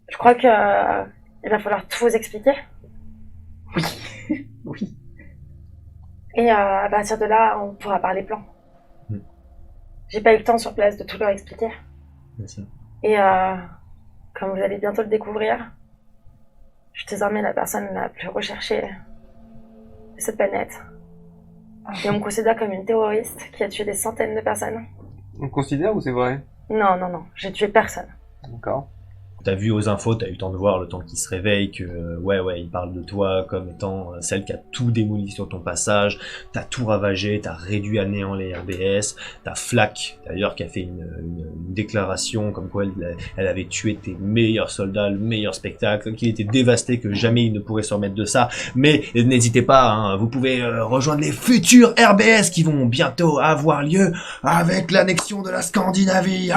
Je crois que il va falloir tout vous expliquer. Oui. Oui. Et à partir de là, on pourra parler plan. J'ai pas eu le temps sur place de tout leur expliquer. Bien sûr. Et comme vous allez bientôt le découvrir, je suis désormais la personne la plus recherchée de cette planète. Et on me considère comme une terroriste qui a tué des centaines de personnes. On considère ou c'est vrai? Non, j'ai tué personne. D'accord. T'as vu aux infos, t'as eu le temps de voir, le temps qu'il se réveille, que ouais, il parle de toi comme étant celle qui a tout démoli sur ton passage, t'as tout ravagé, t'as réduit à néant les RBS, t'as Flack, d'ailleurs, qui a fait une déclaration comme quoi elle avait tué tes meilleurs soldats, le meilleur spectacle, qu'il était dévasté, que jamais il ne pourrait se remettre de ça, mais n'hésitez pas, hein, vous pouvez rejoindre les futurs RBS qui vont bientôt avoir lieu avec l'annexion de la Scandinavie.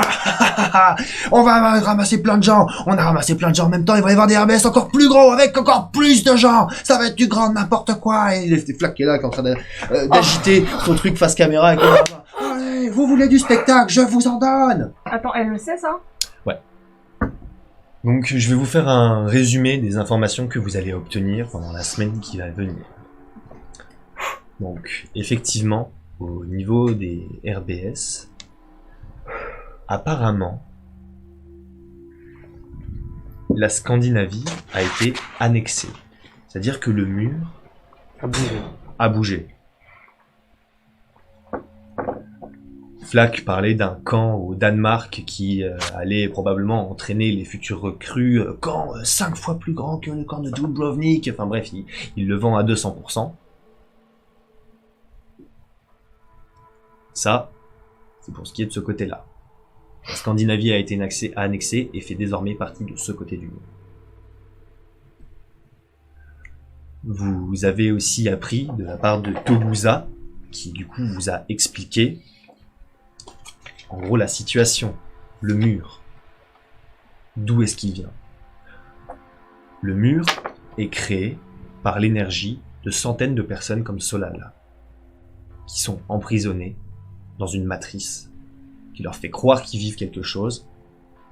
On va ramasser plein de gens. On a ramassé plein de gens en même temps, il va y avoir des RBS encore plus gros, avec encore plus de gens. Ça va être du grand n'importe quoi. Et il y a Flack qui est là, qui est en train d'agiter son truc face caméra. Et allez, vous voulez du spectacle, je vous en donne. Attends, elle le sait, ça? Ouais. Donc, je vais vous faire un résumé des informations que vous allez obtenir pendant la semaine qui va venir. Donc, effectivement, au niveau des RBS, apparemment, la Scandinavie a été annexée. C'est-à-dire que le mur a bougé. Flack parlait d'un camp au Danemark qui allait probablement entraîner les futurs recrues, camp 5 fois plus grand que le camp de Dubrovnik. Enfin bref, il le vend à 200%. Ça, c'est pour ce qui est de ce côté-là. La Scandinavie a été annexée et fait désormais partie de ce côté du monde. Vous avez aussi appris de la part de Tokusa, qui du coup vous a expliqué en gros la situation, le mur. D'où est-ce qu'il vient? Le mur est créé par l'énergie de centaines de personnes comme Solal, qui sont emprisonnées dans une matrice qui leur fait croire qu'ils vivent quelque chose,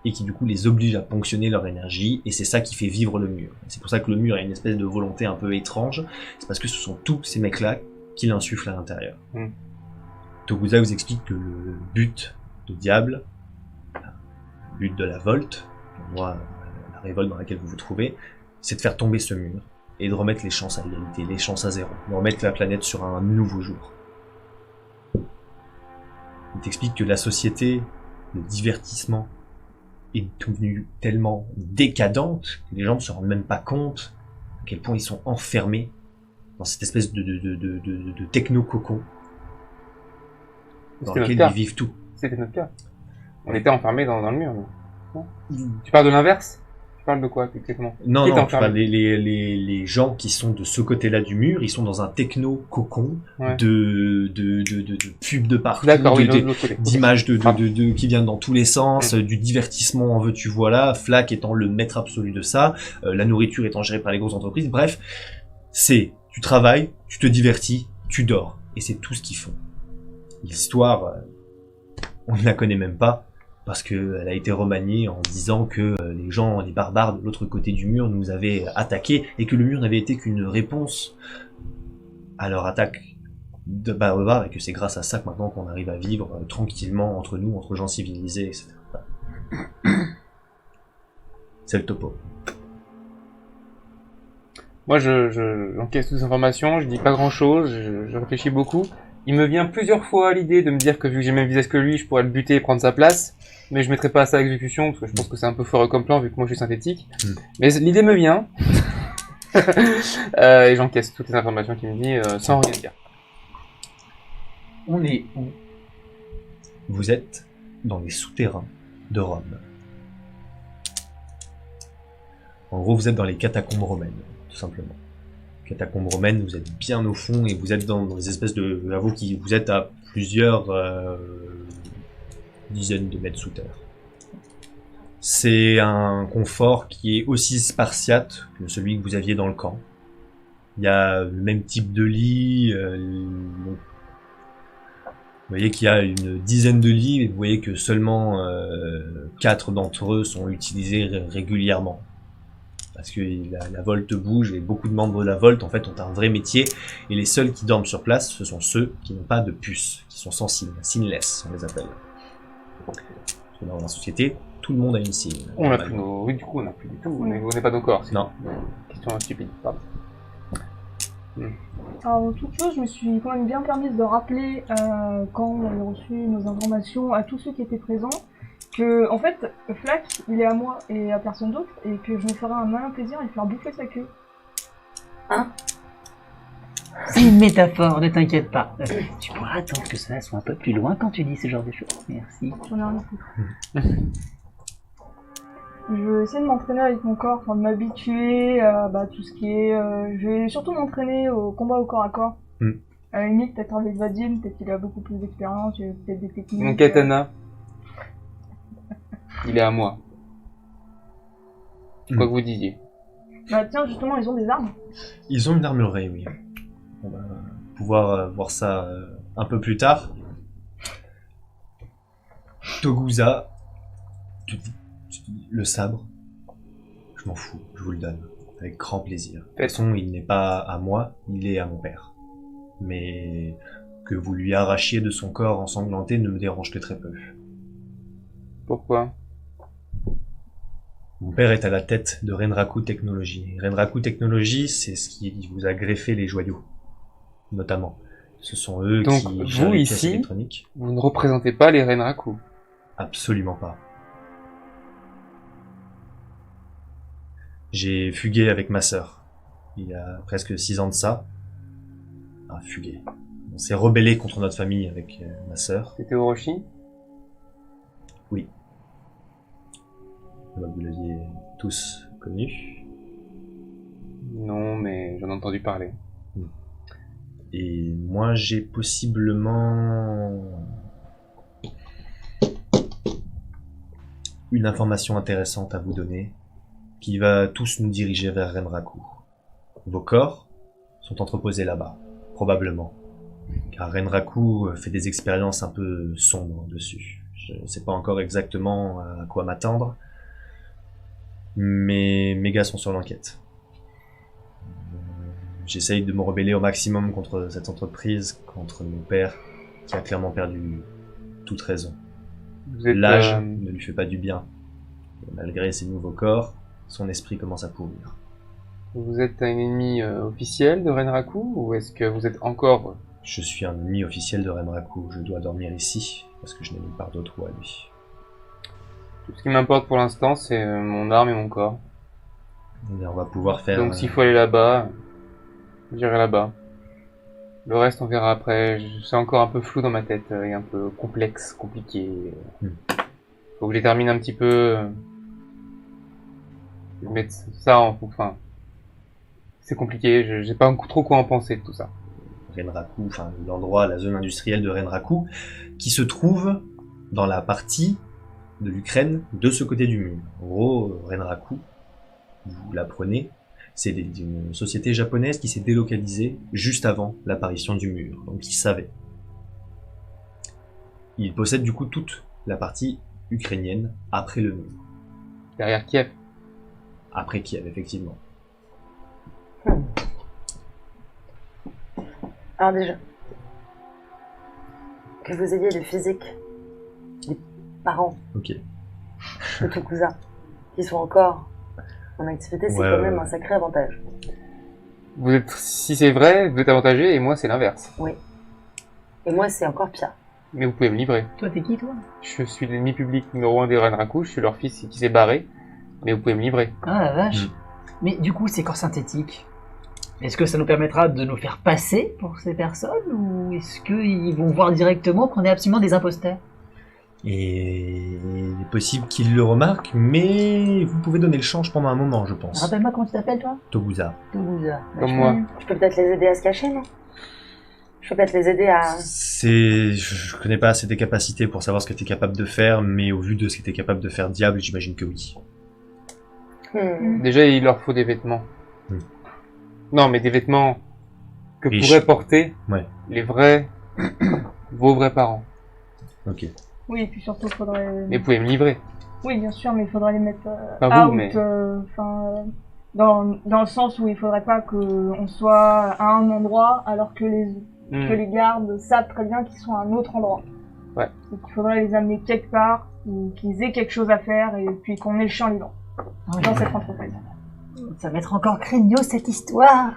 et qui du coup les oblige à ponctionner leur énergie, et c'est ça qui fait vivre le mur. C'est pour ça que le mur a une espèce de volonté un peu étrange, c'est parce que ce sont tous ces mecs-là qui l'insufflent à l'intérieur. Tokusa vous explique que le but de Diable, le but de la Volte, la révolte dans laquelle vous vous trouvez, c'est de faire tomber ce mur, et de remettre les chances à égalité, les chances à zéro, de remettre la planète sur un nouveau jour. Il t'explique que la société, le divertissement, est devenue tellement décadente que les gens ne se rendent même pas compte à quel point ils sont enfermés dans cette espèce de techno-cocon dans lequel ils vivent tout. C'était notre cas. On était enfermés dans le mur. Non, tu parles de l'inverse? Tu parles de quoi exactement? Non, je parle les gens qui sont de ce côté-là du mur, ils sont dans un techno-cocon de pubs de partout, d'images qui viennent dans tous les sens, du divertissement en veux-tu voilà, Flack étant le maître absolu de ça, la nourriture étant gérée par les grosses entreprises, bref, tu travailles, tu te divertis, tu dors, et c'est tout ce qu'ils font. L'histoire, on ne la connaît même pas, parce qu'elle a été remaniée en disant que les gens, les barbares de l'autre côté du mur nous avaient attaqués et que le mur n'avait été qu'une réponse à leur attaque de barbares et que c'est grâce à ça que maintenant qu'on arrive à vivre tranquillement entre nous, entre gens civilisés, etc. C'est le topo. Moi, j'encaisse toutes ces informations, je dis pas grand-chose, je réfléchis beaucoup. Il me vient plusieurs fois l'idée de me dire que vu que j'ai le même visage que lui, je pourrais le buter et prendre sa place, mais je mettrai pas ça à exécution, parce que je pense que c'est un peu foireux comme plan, vu que moi je suis synthétique. Mais l'idée me vient, et j'encaisse toutes les informations qu'il me dit sans rien dire. On est où? Vous êtes dans les souterrains de Rome. En gros, vous êtes dans les catacombes romaines, tout simplement. Catacombes romaines, vous êtes bien au fond et vous êtes dans des espèces de... J'avoue que vous êtes à plusieurs dizaines de mètres sous terre. C'est un confort qui est aussi spartiate que celui que vous aviez dans le camp. Il y a le même type de lit. Vous voyez qu'il y a une dizaine de lits, mais vous voyez que seulement 4 d'entre eux sont utilisés régulièrement. Parce que la Volte bouge et beaucoup de membres de la Volte en fait ont un vrai métier et les seuls qui dorment sur place ce sont ceux qui n'ont pas de puce, qui sont sans SIM, SIMless on les appelle. Parce que dans la société, tout le monde a une SIM. On a plus nos... Oui, du coup, on n'a plus du tout. On n'est pas d'accord. Non. Question stupide. Pardon. Alors, toute chose, je me suis quand même bien permise de rappeler, quand on avait reçu nos informations à tous ceux qui étaient présents, que, en fait, Flack, il est à moi et à personne d'autre, et que je me ferai un malin plaisir à lui faire bouffer sa queue. Hein? C'est une métaphore, ne t'inquiète pas. Tu pourras attendre que cela soit un peu plus loin quand tu dis ce genre de choses. Merci. J'en ai rien à foutre. Je vais essayer de m'entraîner avec mon corps, enfin de m'habituer à tout ce qui est... je vais surtout m'entraîner au combat au corps à corps. À la limite, peut-être avec Vadim, peut-être qu'il a beaucoup plus d'expérience, il a peut-être des techniques... Mon katana. Il est à moi. Quoi que vous disiez. Bah tiens, justement, ils ont des armes. Ils ont une armurerie, oui. On va pouvoir voir ça un peu plus tard. Togusa, le sabre, je m'en fous, je vous le donne, avec grand plaisir. De toute façon, il n'est pas à moi, il est à mon père. Mais que vous lui arrachiez de son corps ensanglanté ne me dérange que très peu. Pourquoi ? Mon père est à la tête de Renraku Technologies. Renraku Technologies, c'est ce qui vous a greffé les joyaux, notamment. Ce sont eux donc, qui gèrent les pièces électroniques. Vous ne représentez pas les Renraku? Absolument pas. J'ai fugué avec ma sœur. Il y a presque 6 ans de ça. Ah, fugué. On s'est rebellé contre notre famille avec ma sœur. C'était Orochi? Oui. Vous l'aviez tous connu. Non, mais j'en ai entendu parler. Et moi, j'ai possiblement une information intéressante à vous donner qui va tous nous diriger vers Renraku. Vos corps sont entreposés là-bas, probablement. Car Renraku fait des expériences un peu sombres dessus. Je ne sais pas encore exactement à quoi m'attendre, mais mes gars sont sur l'enquête. J'essaye de me rebeller au maximum contre cette entreprise, contre mon père, qui a clairement perdu toute raison. L'âge ne lui fait pas du bien. Et malgré ses nouveaux corps, son esprit commence à pourrir. Vous êtes un ennemi officiel de Renraku, ou est-ce que vous êtes encore... Je suis un ennemi officiel de Renraku. Je dois dormir ici, parce que je n'ai nulle part d'autre où aller. Tout ce qui m'importe pour l'instant, c'est mon arme et mon corps. Et on va pouvoir faire... Donc s'il faut aller là-bas, j'irai là-bas. Le reste, on verra après. C'est encore un peu flou dans ma tête, et un peu complexe, compliqué. Faut que je les termine un petit peu. Je vais mettre ça en... Enfin, c'est compliqué, j'ai pas trop quoi en penser de tout ça. Renraku, enfin l'endroit, la zone industrielle de Renraku, qui se trouve dans la partie de l'Ukraine de ce côté du mur. En gros, Renraku, vous l'apprenez, c'est une société japonaise qui s'est délocalisée juste avant l'apparition du mur, donc ils savaient. Ils possèdent du coup toute la partie ukrainienne après le mur. Derrière Kiev. Après Kiev, effectivement. Alors déjà, que vous ayez le physique des parents Ok. de Tokusa qui sont encore en activité, c'est Ouais, quand ouais, même ouais. un sacré avantage. Vous êtes, si c'est vrai, vous êtes avantagé et moi c'est l'inverse. Et moi, c'est encore pire. Mais vous pouvez me livrer. Toi, t'es qui, toi? Je suis l'ennemi public numéro 1 des Renraku, je suis leur fils qui s'est barré. Mais vous pouvez me livrer. Ah la vache. Mais du coup, ces corps synthétiques, est-ce que ça nous permettra de nous faire passer pour ces personnes ou est-ce qu'ils vont voir directement qu'on est absolument des imposteurs? Et il est possible qu'il le remarque, mais vous pouvez donner le change pendant un moment, je pense. Rappelle-moi comment tu t'appelles, toi? Togusa. Togusa. Comme moi. Je peux peut-être les aider à se cacher, non? Je peux peut-être les aider à... Je connais pas assez tes capacités pour savoir ce que t'es capable de faire, mais au vu de ce que t'es capable de faire, Diable, j'imagine que oui. Déjà, il leur faut des vêtements. Non, mais des vêtements que Riches. pourraient porter Ouais. les vrais, vos vrais parents. Ok. Oui, et puis surtout, faudrait... Mais vous pouvez me livrer. Oui, bien sûr, mais il faudrait les mettre Pas vous, out, mais- dans le sens où il faudrait pas qu'on soit à un endroit alors que Hmm. que les gardes savent très bien qu'ils sont à un autre endroit. Ouais. Donc il faudrait les amener quelque part, ou qu'ils aient quelque chose à faire, et puis qu'on ait le champ libre dans cette entreprise. Ça va être encore craignos cette histoire.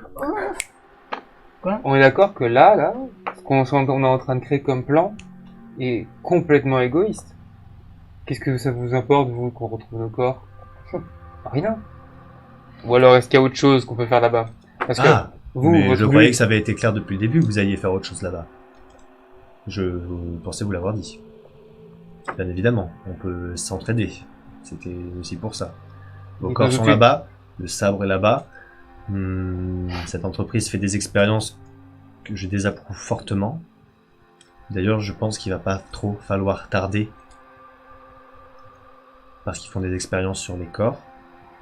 On est d'accord que là, ce qu'on est en train de créer comme plan est complètement égoïste. Qu'est-ce que ça vous importe, vous, qu'on retrouve nos corps? Rien. Ou alors est-ce qu'il y a autre chose qu'on peut faire là-bas? Parce que vous, mais votre je but- croyais que ça avait été clair depuis le début que vous alliez faire autre chose là-bas. Je pensais vous l'avoir dit. Bien évidemment, on peut s'entraider. C'était aussi pour ça. Vos Et corps vous sont occupez- là-bas, le sabre est là-bas. Cette entreprise fait des expériences que je désapprouve fortement. D'ailleurs, je pense qu'il va pas trop falloir tarder. Parce qu'ils font des expériences sur les corps,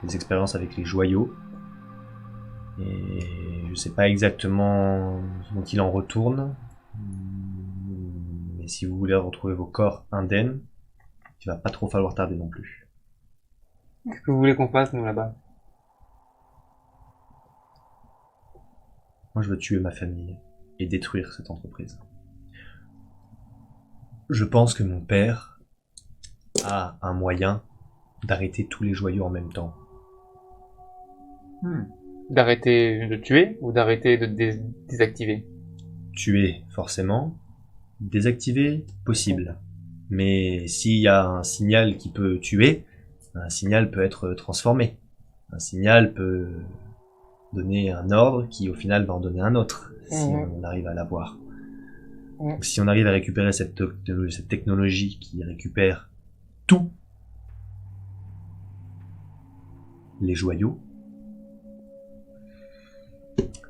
des expériences avec les joyaux. Et je sais pas exactement dont il en retourne. Mais si vous voulez retrouver vos corps indemnes, il va pas trop falloir tarder non plus. Qu'est-ce que vous voulez qu'on fasse, nous, là-bas? Moi, je veux tuer ma famille et détruire cette entreprise. Je pense que mon père a un moyen d'arrêter tous les joyaux en même temps. D'arrêter de tuer ou d'arrêter de désactiver? Tuer, forcément. Désactiver, possible. Mais s'il y a un signal qui peut tuer, un signal peut être transformé. Un signal peut donner un ordre qui, au final, va en donner un autre, si on arrive à l'avoir. Donc, si on arrive à récupérer cette technologie qui récupère tout, les joyaux,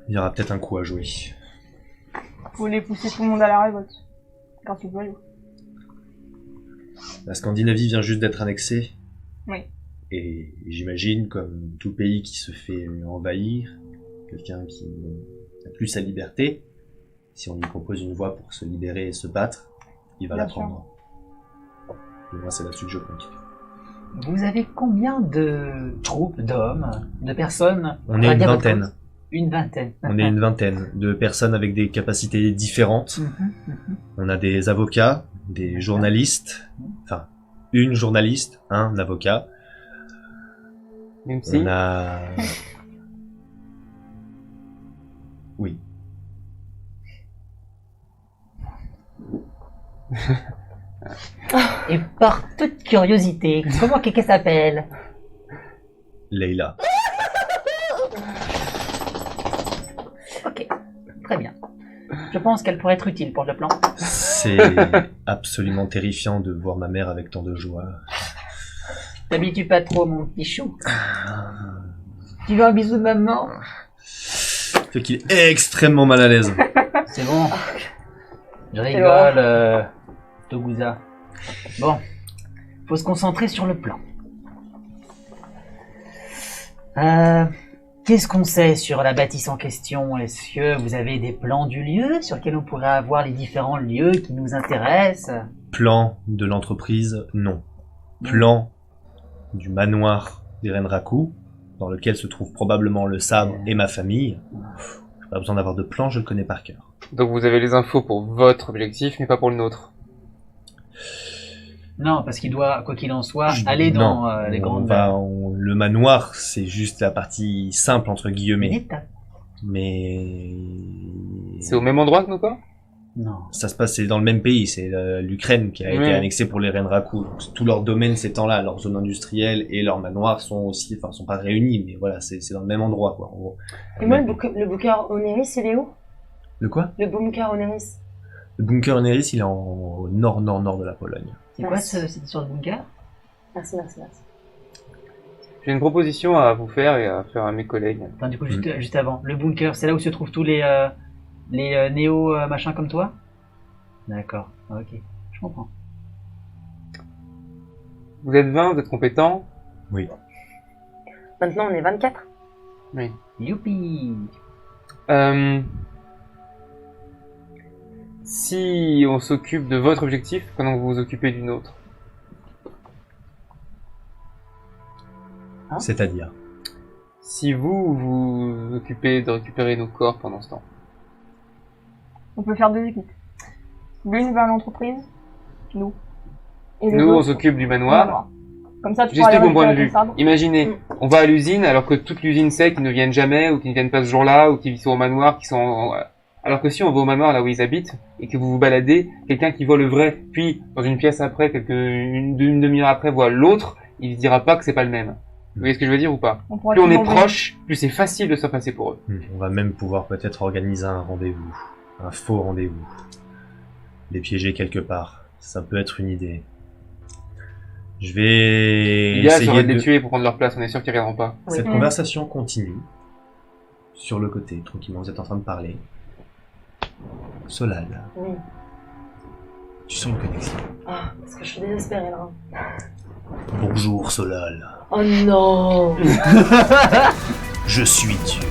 il y aura peut-être un coup à jouer. Faut les pousser tout le monde à la révolte. Grâce au joyau. La Scandinavie vient juste d'être annexée. Oui. Et j'imagine, comme tout pays qui se fait envahir, quelqu'un qui n'a plus sa liberté, si on lui propose une voie pour se libérer et se battre, il va la Bien sûr. prendre. Et moi, c'est là-dessus que je compte. Vous avez combien de troupes, d'hommes, de personnes? On est une vingtaine. Une vingtaine. On est une vingtaine de personnes avec des capacités différentes. On a des avocats, des journalistes, enfin, une journaliste, un avocat. Même si. On a... Oui. Et par toute curiosité, comment qu'elle s'appelle? Leila. Ok, très bien. Je pense qu'elle pourrait être utile pour le plan. C'est absolument terrifiant de voir ma mère avec tant de joie. T'habitues pas trop, mon petit chou. Tu veux un bisou de maman? Fait qu'il est extrêmement mal à l'aise. C'est bon. Je rigole, Togusa. Bon, faut se concentrer sur le plan. Qu'est-ce qu'on sait sur la bâtisse en question? Est-ce que vous avez des plans du lieu sur lesquels on pourrait avoir les différents lieux qui nous intéressent? Plan de l'entreprise, non. plan du manoir des Renraku, dans lequel se trouve probablement le sabre et ma famille. J'ai pas besoin d'avoir de plan, je le connais par cœur. Donc vous avez les infos pour votre objectif, mais pas pour le nôtre. Non, parce qu'il doit, quoi qu'il en soit, aller dans Non, les on grandes... va- le manoir, c'est juste la partie simple, entre guillemets. L'étape. Mais... C'est au même endroit que nos corps? Non. Ça se passe, c'est dans le même pays, c'est l'Ukraine qui a été Oui. annexée pour les Renraku. Donc, tout leur domaine s'étend là, leur zone industrielle et leur manoir sont aussi, enfin, sont pas réunis, mais voilà, c'est dans le même endroit, quoi, en gros. Et moi, le bunker Oneris, il est où? Le quoi? Le bunker Oneris. Le bunker Oneris, il est au nord-nord-nord de la Pologne. C'est quoi cette histoire de bunker? Merci, merci, merci. J'ai une proposition à vous faire et à faire à mes collègues. Attends, du coup, juste avant. Le bunker, c'est là où se trouvent tous les néo machins comme toi? D'accord, ok. Je comprends. Vous êtes 20, vous êtes compétents? Oui. Maintenant, on est 24. Oui. Youpi! Si on s'occupe de votre objectif pendant que vous vous occupez d'une autre. C'est-à-dire? Si vous vous occupez de récupérer nos corps pendant ce temps. On peut faire 2 équipes. L'une va à l'entreprise, nous. Et les Nous, on autres, s'occupe du au manoir. manoir. Comme ça, tu pourras J'explique aller mon point de récupérer vue. ton sabre. Imaginez, on va à l'usine alors que toute l'usine sait qu'ils ne viennent jamais ou qu'ils ne viennent pas ce jour-là ou qu'ils sont au manoir, qu'ils sont alors que si on va au manoir là où ils habitent et que vous vous baladez, quelqu'un qui voit le vrai, puis dans une pièce après, une demi-heure après voit l'autre, il se dira pas que c'est pas le même. Vous voyez ce que je veux dire ou pas? pourra Plus on est toujours venir. proche, plus c'est facile de se passer pour eux. On va même pouvoir peut-être organiser un rendez-vous. Un faux rendez-vous. Les piéger quelque part. Ça peut être une idée. Je vais L'idéal serait essayer de les de... tuer pour prendre leur place, on est sûr qu'ils reviendront pas. Cette Oui. conversation continue. Sur le côté, tranquillement, vous êtes en train de parler. Solal, Oui. tu sens une connexion. Ah, parce que je suis désespérée là. Bonjour Solal. Oh non! Je suis Dieu.